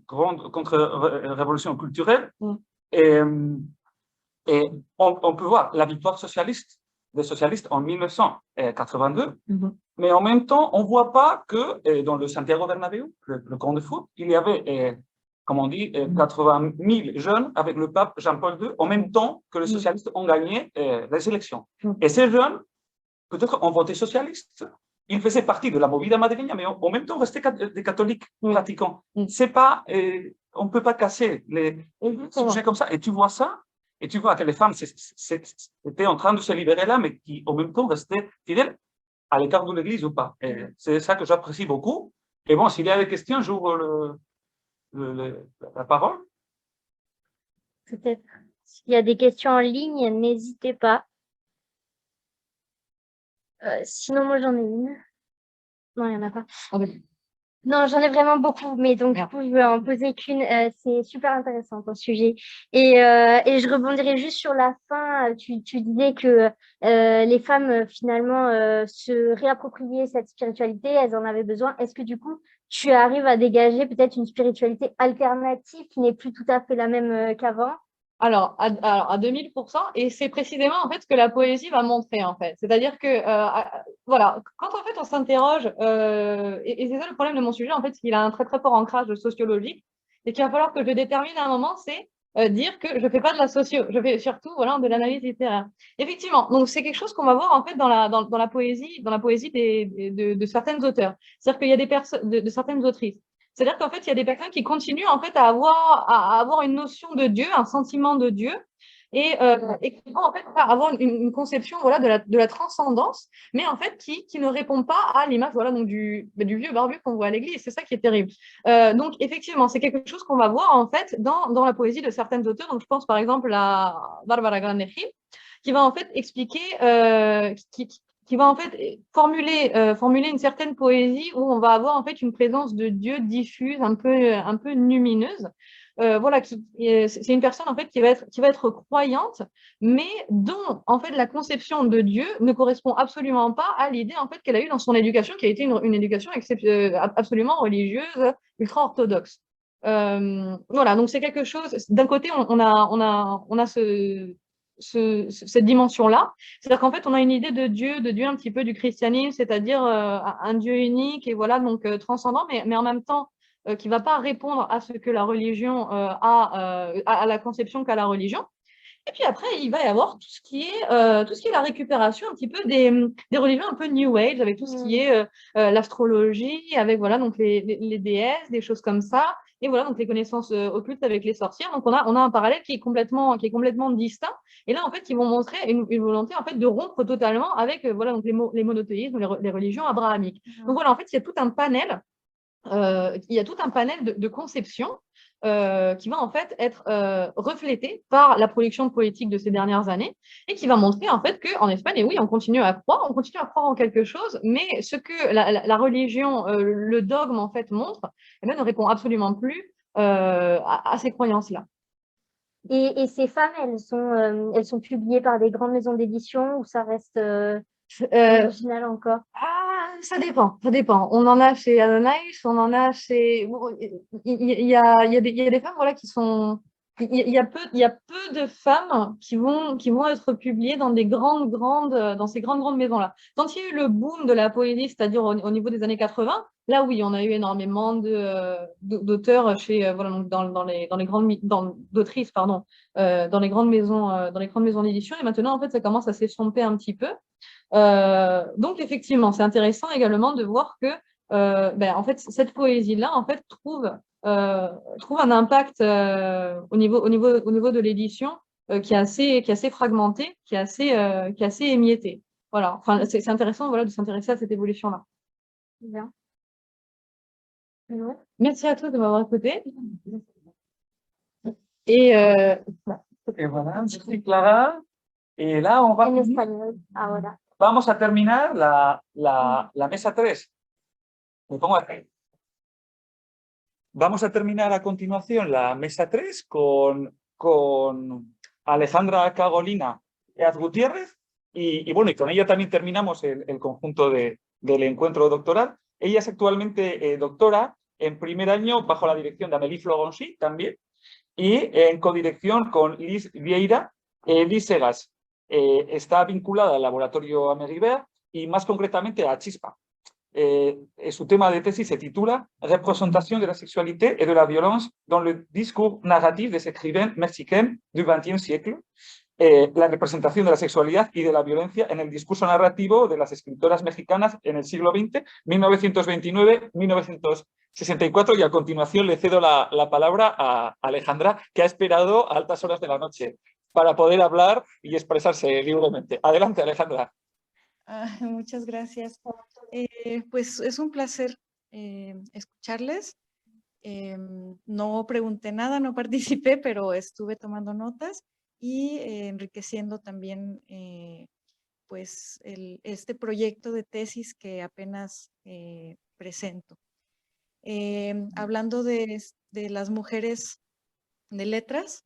grande contre-révolution culturelle. Et, et on peut voir la victoire socialiste des socialistes en 1982. Mais en même temps, on ne voit pas que dans le Santiago Bernabéu, le camp de foot, il y avait, comme on dit, 80 000 jeunes avec le pape Jean-Paul II, en même temps que les socialistes ont gagné les élections. Et ces jeunes, peut-être, ont voté socialiste. Ils faisaient partie de la movida madrileña, mais en même temps restaient des catholiques pratiquants. C'est pas, on ne peut pas casser les sujets comme ça. Et tu vois ça, et tu vois que les femmes étaient en train de se libérer là, mais qui en même temps restaient fidèles à l'écart de l'Église ou pas. C'est ça que j'apprécie beaucoup. Et bon, s'il y a des questions, j'ouvre la parole. Peut-être. S'il y a des questions en ligne, n'hésitez pas. Sinon, moi, j'en ai une. Non, il n'y en a pas. Non, j'en ai vraiment beaucoup, mais donc du coup, je vais en poser qu'une. C'est super intéressant ton sujet. Et je rebondirai juste sur la fin. Tu disais que les femmes, finalement, se réappropriaient cette spiritualité, elles en avaient besoin. Est-ce que du coup, tu arrives à dégager peut-être une spiritualité alternative qui n'est plus tout à fait la même qu'avant? Alors, à 2000%, et c'est précisément en fait ce que la poésie va montrer en fait. C'est-à-dire que voilà, quand en fait on s'interroge, et c'est ça le problème de mon sujet en fait, c'est qu'il a un très très fort ancrage sociologique, et qu'il va falloir que je détermine à un moment, c'est dire que je fais pas de la socio, je fais surtout voilà de l'analyse littéraire. Effectivement, donc c'est quelque chose qu'on va voir en fait dans la poésie, de certaines auteurs. C'est-à-dire qu'il y a des personnes de certaines autrices. C'est-à-dire qu'en fait, il y a des personnes qui continuent en fait à avoir une notion de Dieu, un sentiment de Dieu, et qui vont en fait avoir une conception voilà de la transcendance, mais en fait qui ne répond pas à l'image voilà donc du vieux barbu qu'on voit à l'église. C'est ça qui est terrible. Donc effectivement, c'est quelque chose qu'on va voir en fait dans la poésie de certaines auteurs. Donc je pense par exemple à Barbara Granechi, qui va en fait expliquer, qui va en fait formuler une certaine poésie où on va avoir en fait une présence de Dieu diffuse, un peu lumineuse. Voilà, c'est une personne en fait qui va être croyante, mais dont en fait la conception de Dieu ne correspond absolument pas à l'idée en fait qu'elle a eue dans son éducation, qui a été une éducation absolument religieuse, ultra orthodoxe. Voilà, donc c'est quelque chose. D'un côté, on a cette dimension-là. C'est-à-dire qu'en fait, on a une idée de Dieu un petit peu du christianisme, c'est-à-dire un Dieu unique et voilà, donc transcendant, mais en même temps, qui ne va pas répondre à ce que la religion à la conception qu'a la religion. Et puis après, il va y avoir tout ce qui est la récupération un petit peu des religions un peu New Age, avec tout ce qui est l'astrologie, avec voilà, donc les déesses, des choses comme ça. Et voilà, donc les connaissances occultes avec les sorcières. Donc on a un parallèle qui est complètement distinct. Et là, en fait, ils vont montrer une volonté en fait de rompre totalement avec voilà, donc les monothéismes, les religions abrahamiques. Donc voilà, en fait, il y a tout un panel de conceptions qui va en fait être reflété par la production politique de ces dernières années et qui va montrer en fait qu'en Espagne, et oui, on continue à croire en quelque chose, mais ce que la religion, le dogme en fait montre, eh bien, ne répond absolument plus à ces croyances-là. Et ces femmes, elles sont publiées par des grandes maisons d'édition ou ça reste original encore? Ça dépend. On en a chez Adonais, on en a chez. Bon, il y a des femmes voilà, qui sont. Il y a peu de femmes qui vont être publiées dans dans ces grandes maisons-là. Quand il y a eu le boom de la poésie, c'est-à-dire au niveau des années 80, là oui, on a eu énormément d'auteurs chez voilà donc dans les grandes d'autrices pardon dans les grandes maisons d'édition, et maintenant en fait ça commence à s'estomper un petit peu. Donc effectivement, c'est intéressant également de voir que en fait cette poésie-là en fait trouve un impact au niveau de l'édition qui est assez fragmenté, qui est assez émietté. Voilà. Enfin, c'est intéressant voilà de s'intéresser à cette évolution-là. Bien. Merci à tous de m'avoir écouté. Et voilà, merci Clara. Et là, on va. En espagnol. Ah, voilà. vamos a terminar la mesa 3. Me pongo aquí. Vamos a terminar a continuación la mesa 3 con Alejandra Cagolina Eaz Gutiérrez y bueno, y con ella también terminamos el conjunto del encuentro doctoral. Ella es actualmente doctora en primer año bajo la dirección de Amélie Florency también y en codirección con Liz Vieira. Liz Segas está vinculada al laboratorio Ameribert y más concretamente a Chispa. Su tema de tesis se titula Representación de la sexualité et de la violence dans le discours narratif des écrivains mexicains du XXe siècle. La representación de la sexualidad y de la violencia en el discurso narrativo de las escritoras mexicanas en el siglo XX, 1929-1964, y a continuación le cedo la palabra a Alejandra, que ha esperado a altas horas de la noche para poder hablar y expresarse libremente. Adelante, Alejandra. Muchas gracias. Pues es un placer escucharles. No pregunté nada, no participé, pero estuve tomando notas y enriqueciendo también pues este proyecto de tesis que apenas presento. Hablando de las mujeres de letras,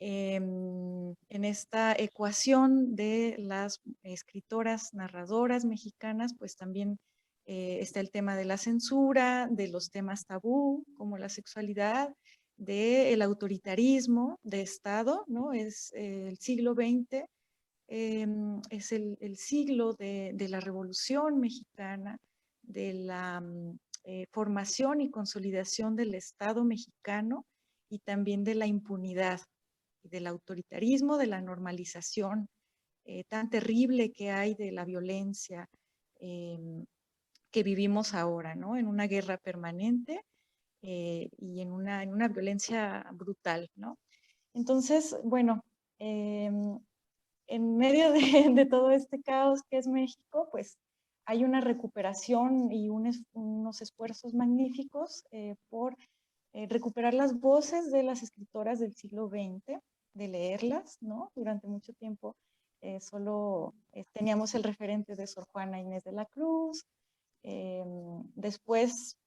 en esta ecuación de las escritoras, narradoras mexicanas, pues también está el tema de la censura, de los temas tabú, como la sexualidad, del autoritarismo de Estado, ¿no? Es el siglo XX, es el siglo de la Revolución Mexicana, de la formación y consolidación del Estado mexicano y también de la impunidad, del autoritarismo, de la normalización tan terrible que hay de la violencia que vivimos ahora, ¿no? En una guerra permanente y en una violencia brutal, ¿no? Entonces, bueno, en medio de todo este caos que es México, pues hay una recuperación y unos esfuerzos magníficos por recuperar las voces de las escritoras del siglo XX, de leerlas, ¿no? Durante mucho tiempo solo teníamos el referente de Sor Juana Inés de la Cruz, después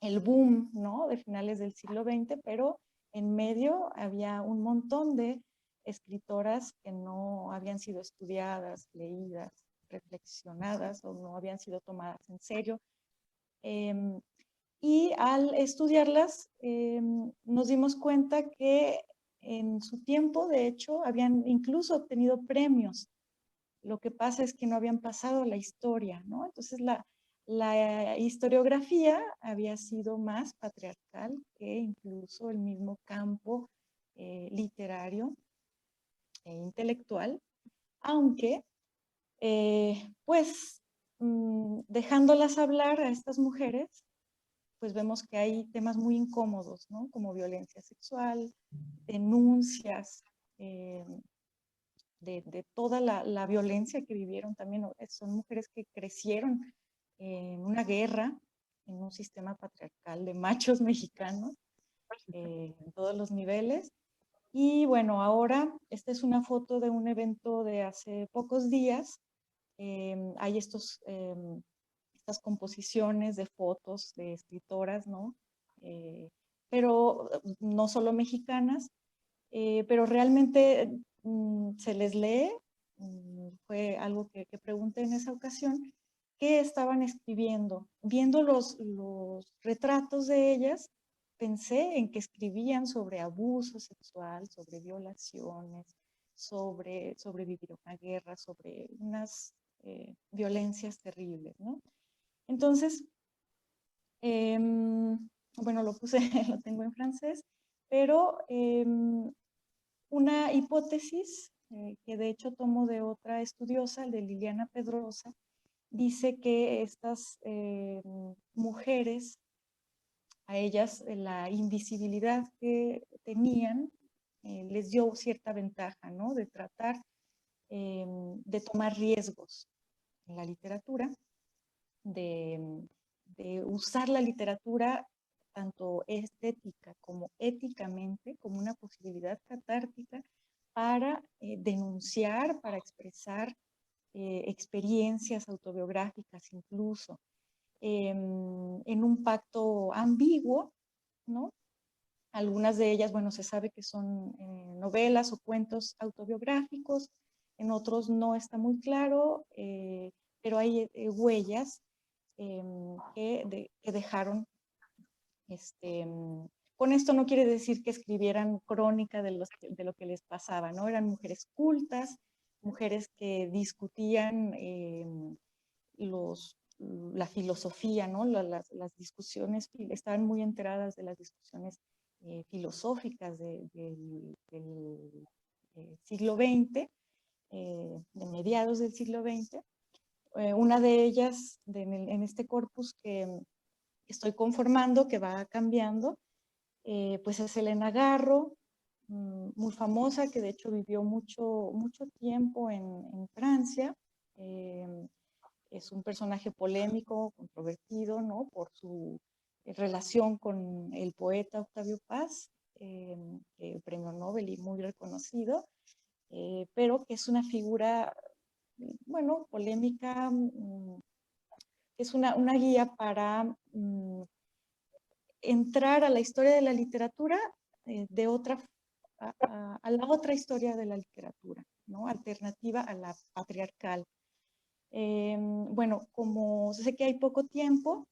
el boom, ¿no? De finales del siglo XX, pero en medio había un montón de escritoras que no habían sido estudiadas, leídas, reflexionadas o no habían sido tomadas en serio. Y al estudiarlas nos dimos cuenta que en su tiempo, de hecho, habían incluso obtenido premios. Lo que pasa es que no habían pasado la historia, ¿no? Entonces la historiografía había sido más patriarcal que incluso el mismo campo literario e intelectual, aunque pues dejándolas hablar a estas mujeres, pues vemos que hay temas muy incómodos, ¿no? Como violencia sexual, denuncias de toda la violencia que vivieron también. Son mujeres que crecieron en una guerra, en un sistema patriarcal de machos mexicanos, en todos los niveles. Y bueno, ahora esta es una foto de un evento de hace pocos días. Hay estas composiciones de fotos de escritoras, ¿no? Pero no solo mexicanas, pero realmente se les lee, fue algo que pregunté en esa ocasión, ¿qué estaban escribiendo? Viendo los retratos de ellas, pensé en que escribían sobre abuso sexual, sobre violaciones, sobre vivir una guerra, sobre unas violencias terribles, ¿no? Entonces, bueno, lo puse, lo tengo en francés, pero una hipótesis que de hecho tomo de otra estudiosa, de Liliana Pedrosa, dice que estas mujeres, a ellas la invisibilidad que tenían les dio cierta ventaja, ¿no? De tratar de tomar riesgos en la literatura, de usar la literatura tanto estética como éticamente, como una posibilidad catártica para denunciar, para expresar experiencias autobiográficas incluso, en un pacto ambiguo, ¿no? Algunas de ellas, bueno, se sabe que son novelas o cuentos autobiográficos, en otros no está muy claro, pero hay huellas que dejaron. Con esto no quiere decir que escribieran crónica de lo que les pasaba, ¿no? Eran mujeres cultas, mujeres que discutían la filosofía, ¿no? Las discusiones, estaban muy enteradas de las discusiones filosóficas del siglo XX, de mediados del siglo XX. Una de ellas, en este corpus que estoy conformando, que va cambiando, pues es Elena Garro, muy famosa, que de hecho vivió mucho tiempo en Francia. Es un personaje polémico, controvertido, ¿no? Por su relación con el poeta Octavio Paz, premio Nobel y muy reconocido, pero que es una figura, bueno, polémica, es una guía para entrar a la historia de la literatura de otra, a la otra historia de la literatura, ¿no? Alternativa a la patriarcal. Bueno, como sé que hay poco tiempo,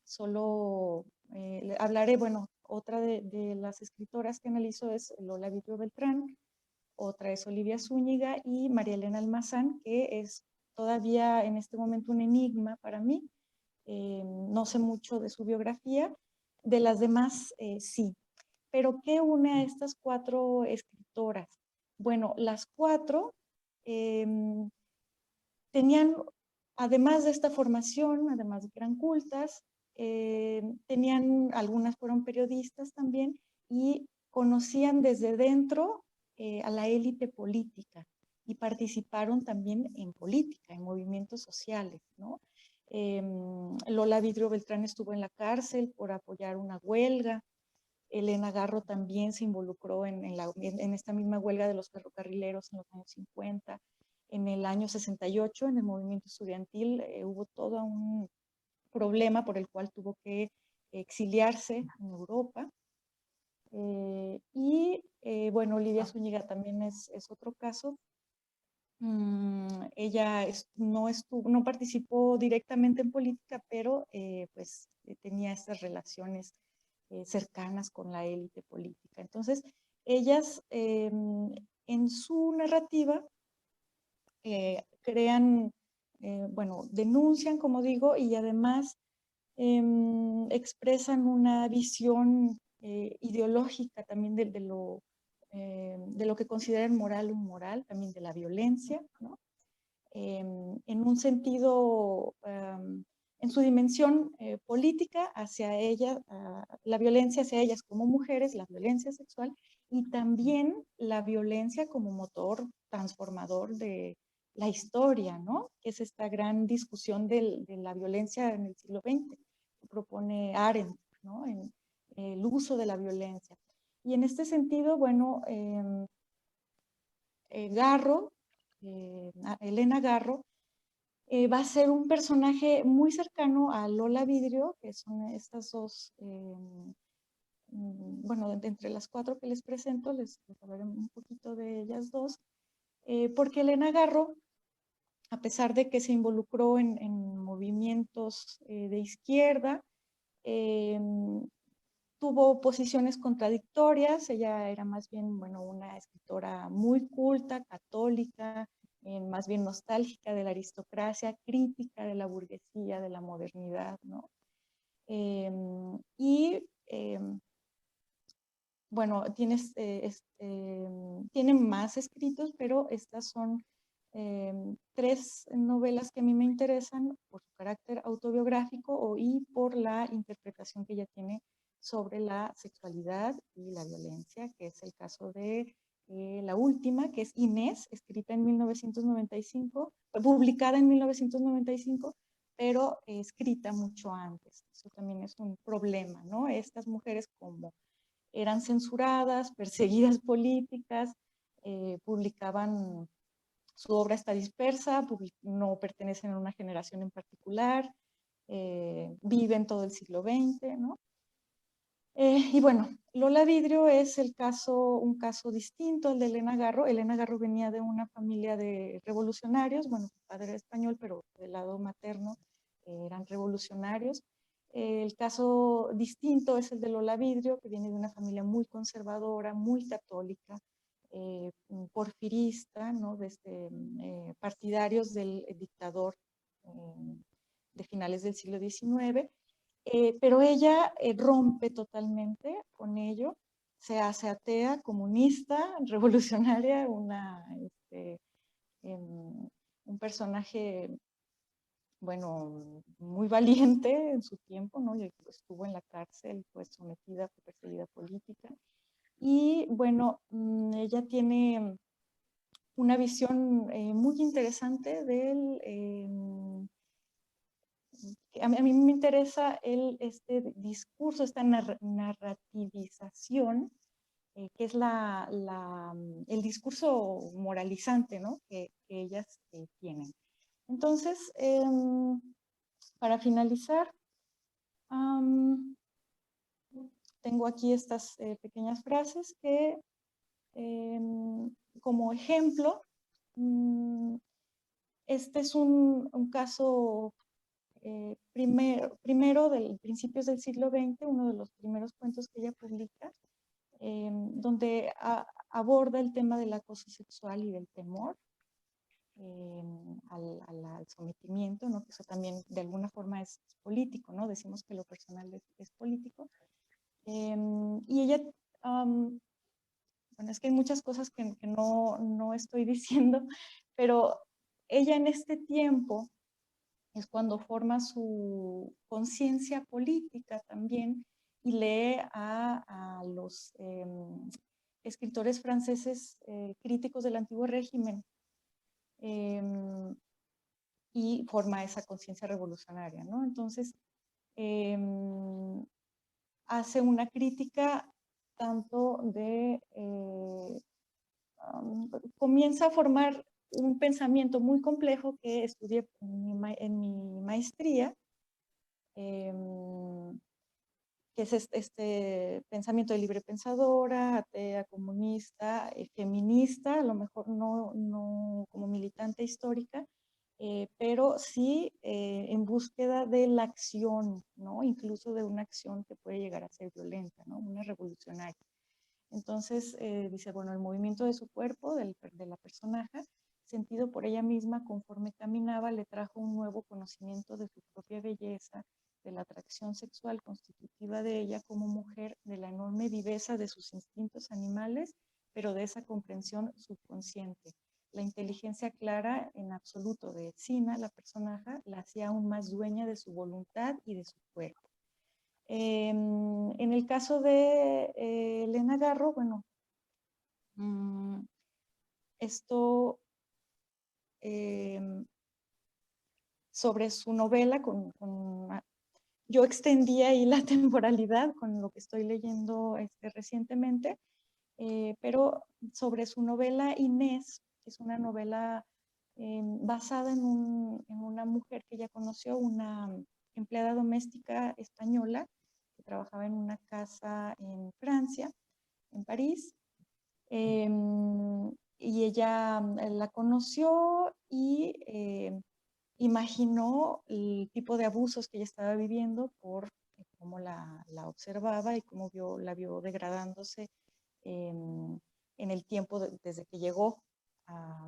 solo hablaré, bueno, otra de las escritoras que analizo es Lola Vitrió Beltrán, otra es Olivia Zúñiga y María Elena Almazán, que es todavía en este momento un enigma para mí. No sé mucho de su biografía, de las demás sí. Pero ¿qué une a estas 4 escritoras? Bueno, las 4 tenían, además de esta formación, además de que eran cultas, tenían, algunas fueron periodistas también, y conocían desde dentro a la élite política y participaron también en política, en movimientos sociales, ¿no? Lola Vitrió Beltrán estuvo en la cárcel por apoyar una huelga. Elena Garro también se involucró en esta misma huelga de los ferrocarrileros en los años 50. En el año 68, en el movimiento estudiantil, hubo todo un problema por el cual tuvo que exiliarse en Europa. Bueno, Olivia Zúñiga también es otro caso. Ella no participó directamente en política, pero pues tenía estas relaciones cercanas con la élite política. Entonces, ellas en su narrativa crean, bueno, denuncian, como digo, y además expresan una visión ideológica también de lo que consideran moral o inmoral, también de la violencia, ¿no? En un sentido, en su dimensión política hacia ella, la violencia hacia ellas como mujeres, la violencia sexual, y también la violencia como motor transformador de la historia, ¿no? Que es esta gran discusión de la violencia en el siglo XX, que propone Arendt, ¿no? En el uso de la violencia. Y en este sentido, bueno, Garro, Elena Garro, va a ser un personaje muy cercano a Lola Vitrió, que son estas dos, bueno, entre las 4 que les presento, les hablaré un poquito de ellas dos, porque Elena Garro, a pesar de que se involucró en movimientos de izquierda, tuvo posiciones contradictorias. Ella era más bien, bueno, una escritora muy culta, católica, más bien nostálgica de la aristocracia, crítica de la burguesía, de la modernidad, ¿no? Bueno, tiene más escritos, pero estas son 3 novelas que a mí me interesan por su carácter autobiográfico y por la interpretación que ella tiene sobre la sexualidad y la violencia, que es el caso de la última, que es Inés, escrita en 1995, publicada en 1995, pero escrita mucho antes. Eso también es un problema, ¿no? Estas mujeres, como eran censuradas, perseguidas políticas, publicaban Su obra está dispersa, no pertenecen a una generación en particular, viven todo el siglo XX, ¿no? Y bueno, Lola Vidrio es un caso distinto al de Elena Garro. Elena Garro venía de una familia de revolucionarios, bueno, su padre era español, pero del lado materno eran revolucionarios. El caso distinto es el de Lola Vidrio, que viene de una familia muy conservadora, muy católica, porfirista, ¿no? Desde, partidarios del dictador de finales del siglo XIX. Pero ella rompe totalmente con ello, se hace atea, comunista, revolucionaria, un personaje, bueno, muy valiente en su tiempo, ¿no? Y estuvo en la cárcel, fue sometida, fue perseguida política. Y bueno, ella tiene una visión muy interesante del... a mí me interesa este discurso, esta narrativización, que es el discurso moralizante, ¿no? que ellas tienen. Entonces, para finalizar, tengo aquí estas pequeñas frases que, como ejemplo, este es un caso primero de principios del siglo XX, uno de los primeros cuentos que ella publica, donde aborda el tema del acoso sexual y del temor al sometimiento, ¿no? Que eso también de alguna forma es político, ¿no? Decimos que lo personal es político. Y ella, bueno, es que hay muchas cosas que no estoy diciendo, pero ella en este tiempo es cuando forma su conciencia política también y lee a los escritores franceses críticos del antiguo régimen y forma esa conciencia revolucionaria, ¿no? Entonces, hace una crítica tanto de... comienza a formar un pensamiento muy complejo que estudié en mi maestría, que es este pensamiento de libre pensadora, atea, comunista, feminista, a lo mejor no como militante histórica, pero sí en búsqueda de la acción, ¿no? Incluso de una acción que puede llegar a ser violenta, ¿no? Una revolucionaria. Entonces dice, bueno, el movimiento de su cuerpo, de la personaje, sentido por ella misma conforme caminaba, le trajo un nuevo conocimiento de su propia belleza, de la atracción sexual constitutiva de ella como mujer, de la enorme viveza de sus instintos animales, pero de esa comprensión subconsciente. La inteligencia clara en absoluto de Etzina, la personaje, la hacía aún más dueña de su voluntad y de su cuerpo. En el caso de Elena Garro, bueno, esto sobre su novela, yo extendí ahí la temporalidad con lo que estoy leyendo recientemente, pero sobre su novela Inés, que es una novela basada en una mujer que ella conoció, una empleada doméstica española, que trabajaba en una casa en Francia, en París, y ella la conoció y imaginó el tipo de abusos que ella estaba viviendo por cómo la observaba y cómo la vio degradándose en el tiempo desde que llegó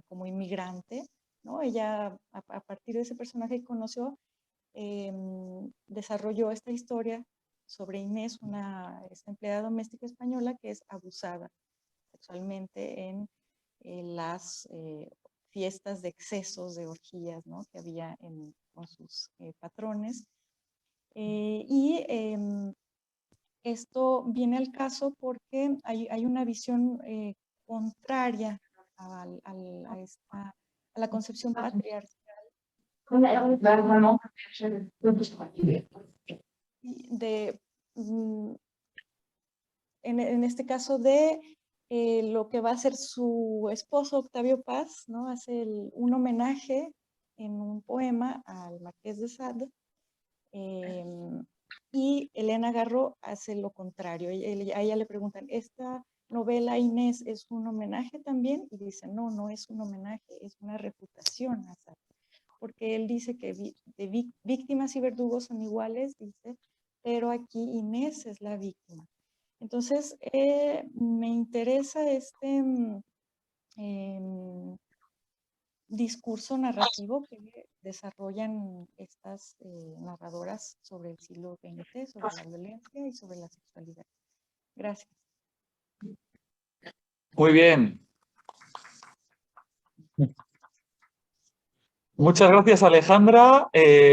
como inmigrante, ¿no? Ella, a partir de ese personaje que conoció, desarrolló esta historia sobre Inés, esta empleada doméstica española que es abusada sexualmente en las fiestas de excesos, de orgías, ¿no? Que había con sus patrones. Y esto viene al caso porque hay una visión contraria a la concepción patriarcal. En este caso de lo que va a hacer su esposo Octavio Paz, ¿no? Hace un homenaje en un poema al Marqués de Sade, y Elena Garro hace lo contrario. A ella le preguntan, ¿esta novela Inés es un homenaje también? Y dice, no, no es un homenaje, es una refutación a Sade. Porque él dice que víctimas y verdugos son iguales, dice, pero aquí Inés es la víctima. Entonces, me interesa este discurso narrativo que desarrollan estas narradoras sobre el siglo XX, sobre la violencia y sobre la sexualidad. Gracias. Muy bien. Muchas gracias, Alejandra.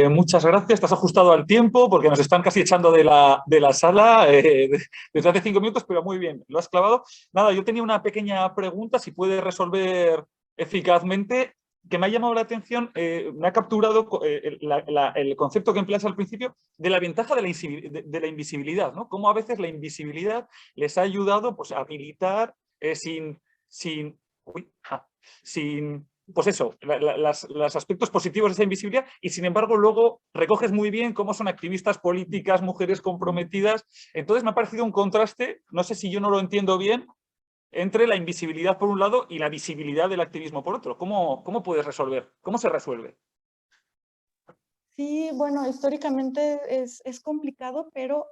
Muchas gracias. Te has ajustado al tiempo porque nos están casi echando de la sala desde hace 5 minutos, pero muy bien, lo has clavado. Nada, yo tenía una pequeña pregunta, si puedes resolver eficazmente, que me ha llamado la atención, me ha capturado el concepto que empleas al principio de la ventaja de la invisibilidad, ¿no? Cómo a veces la invisibilidad les ha ayudado, pues, a militar sin pues eso, los aspectos positivos de esa invisibilidad, y sin embargo luego recoges muy bien cómo son activistas políticas, mujeres comprometidas. Entonces me ha parecido un contraste, no sé si yo no lo entiendo bien, entre la invisibilidad por un lado y la visibilidad del activismo por otro. ¿Cómo puedes resolver? ¿Cómo se resuelve? Sí, bueno, históricamente es complicado, pero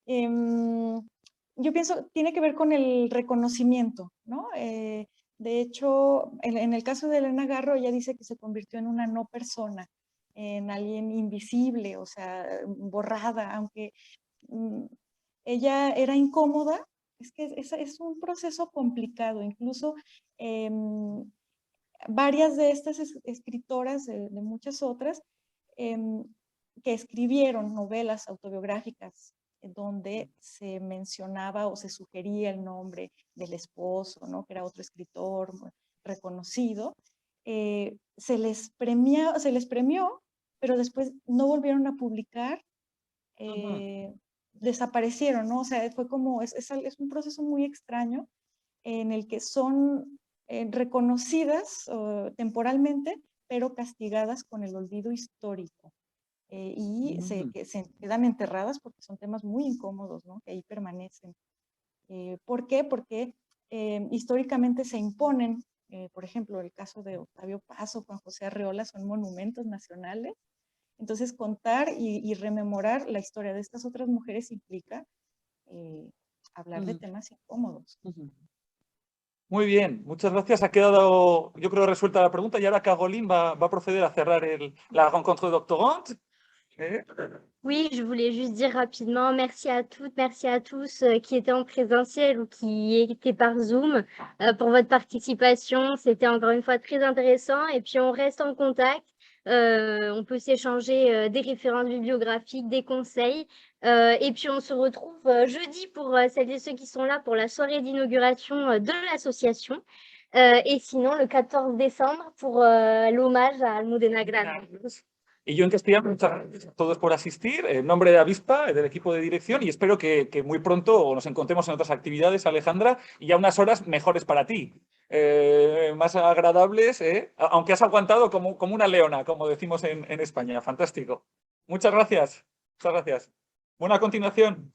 yo pienso tiene que ver con el reconocimiento, ¿no? De hecho, en el caso de Elena Garro, ella dice que se convirtió en una no persona, en alguien invisible, o sea, borrada, aunque ella era incómoda. Es que es un proceso complicado. Incluso varias de estas escritoras, de muchas otras, que escribieron novelas autobiográficas donde se mencionaba o se sugería el nombre del esposo, ¿no? Que era otro escritor reconocido, se les premió, pero después no volvieron a publicar, desaparecieron, ¿no? O sea, fue como, es un proceso muy extraño en el que son reconocidas temporalmente, pero castigadas con el olvido histórico. Y se quedan enterradas porque son temas muy incómodos, ¿no? Que ahí permanecen. ¿Por qué? Porque históricamente se imponen, por ejemplo, el caso de Octavio Paz o Juan José Arreola son monumentos nacionales. Entonces, contar y rememorar la historia de estas otras mujeres implica hablar de temas incómodos. Muy bien, muchas gracias. Ha quedado, yo creo, resuelta la pregunta, y ahora Caroline va a proceder a cerrar la rencontre doctorante. Oui, je voulais juste dire rapidement merci à toutes, merci à tous qui étaient en présentiel ou qui étaient par Zoom pour votre participation. C'était encore une fois très intéressant et puis on reste en contact. On peut s'échanger des références bibliographiques, des conseils et puis on se retrouve jeudi pour celles et ceux qui sont là pour la soirée d'inauguration de l'association et sinon le 14 décembre pour l'hommage à Almudena Grandes. Y yo en castellano, muchas gracias a todos por asistir, en nombre de Avispa, del equipo de dirección, y espero que muy pronto nos encontremos en otras actividades, Alejandra, y a unas horas mejores para ti, más agradables, aunque has aguantado como una leona, como decimos en España. Fantástico. Muchas gracias. Muchas gracias. Buena continuación.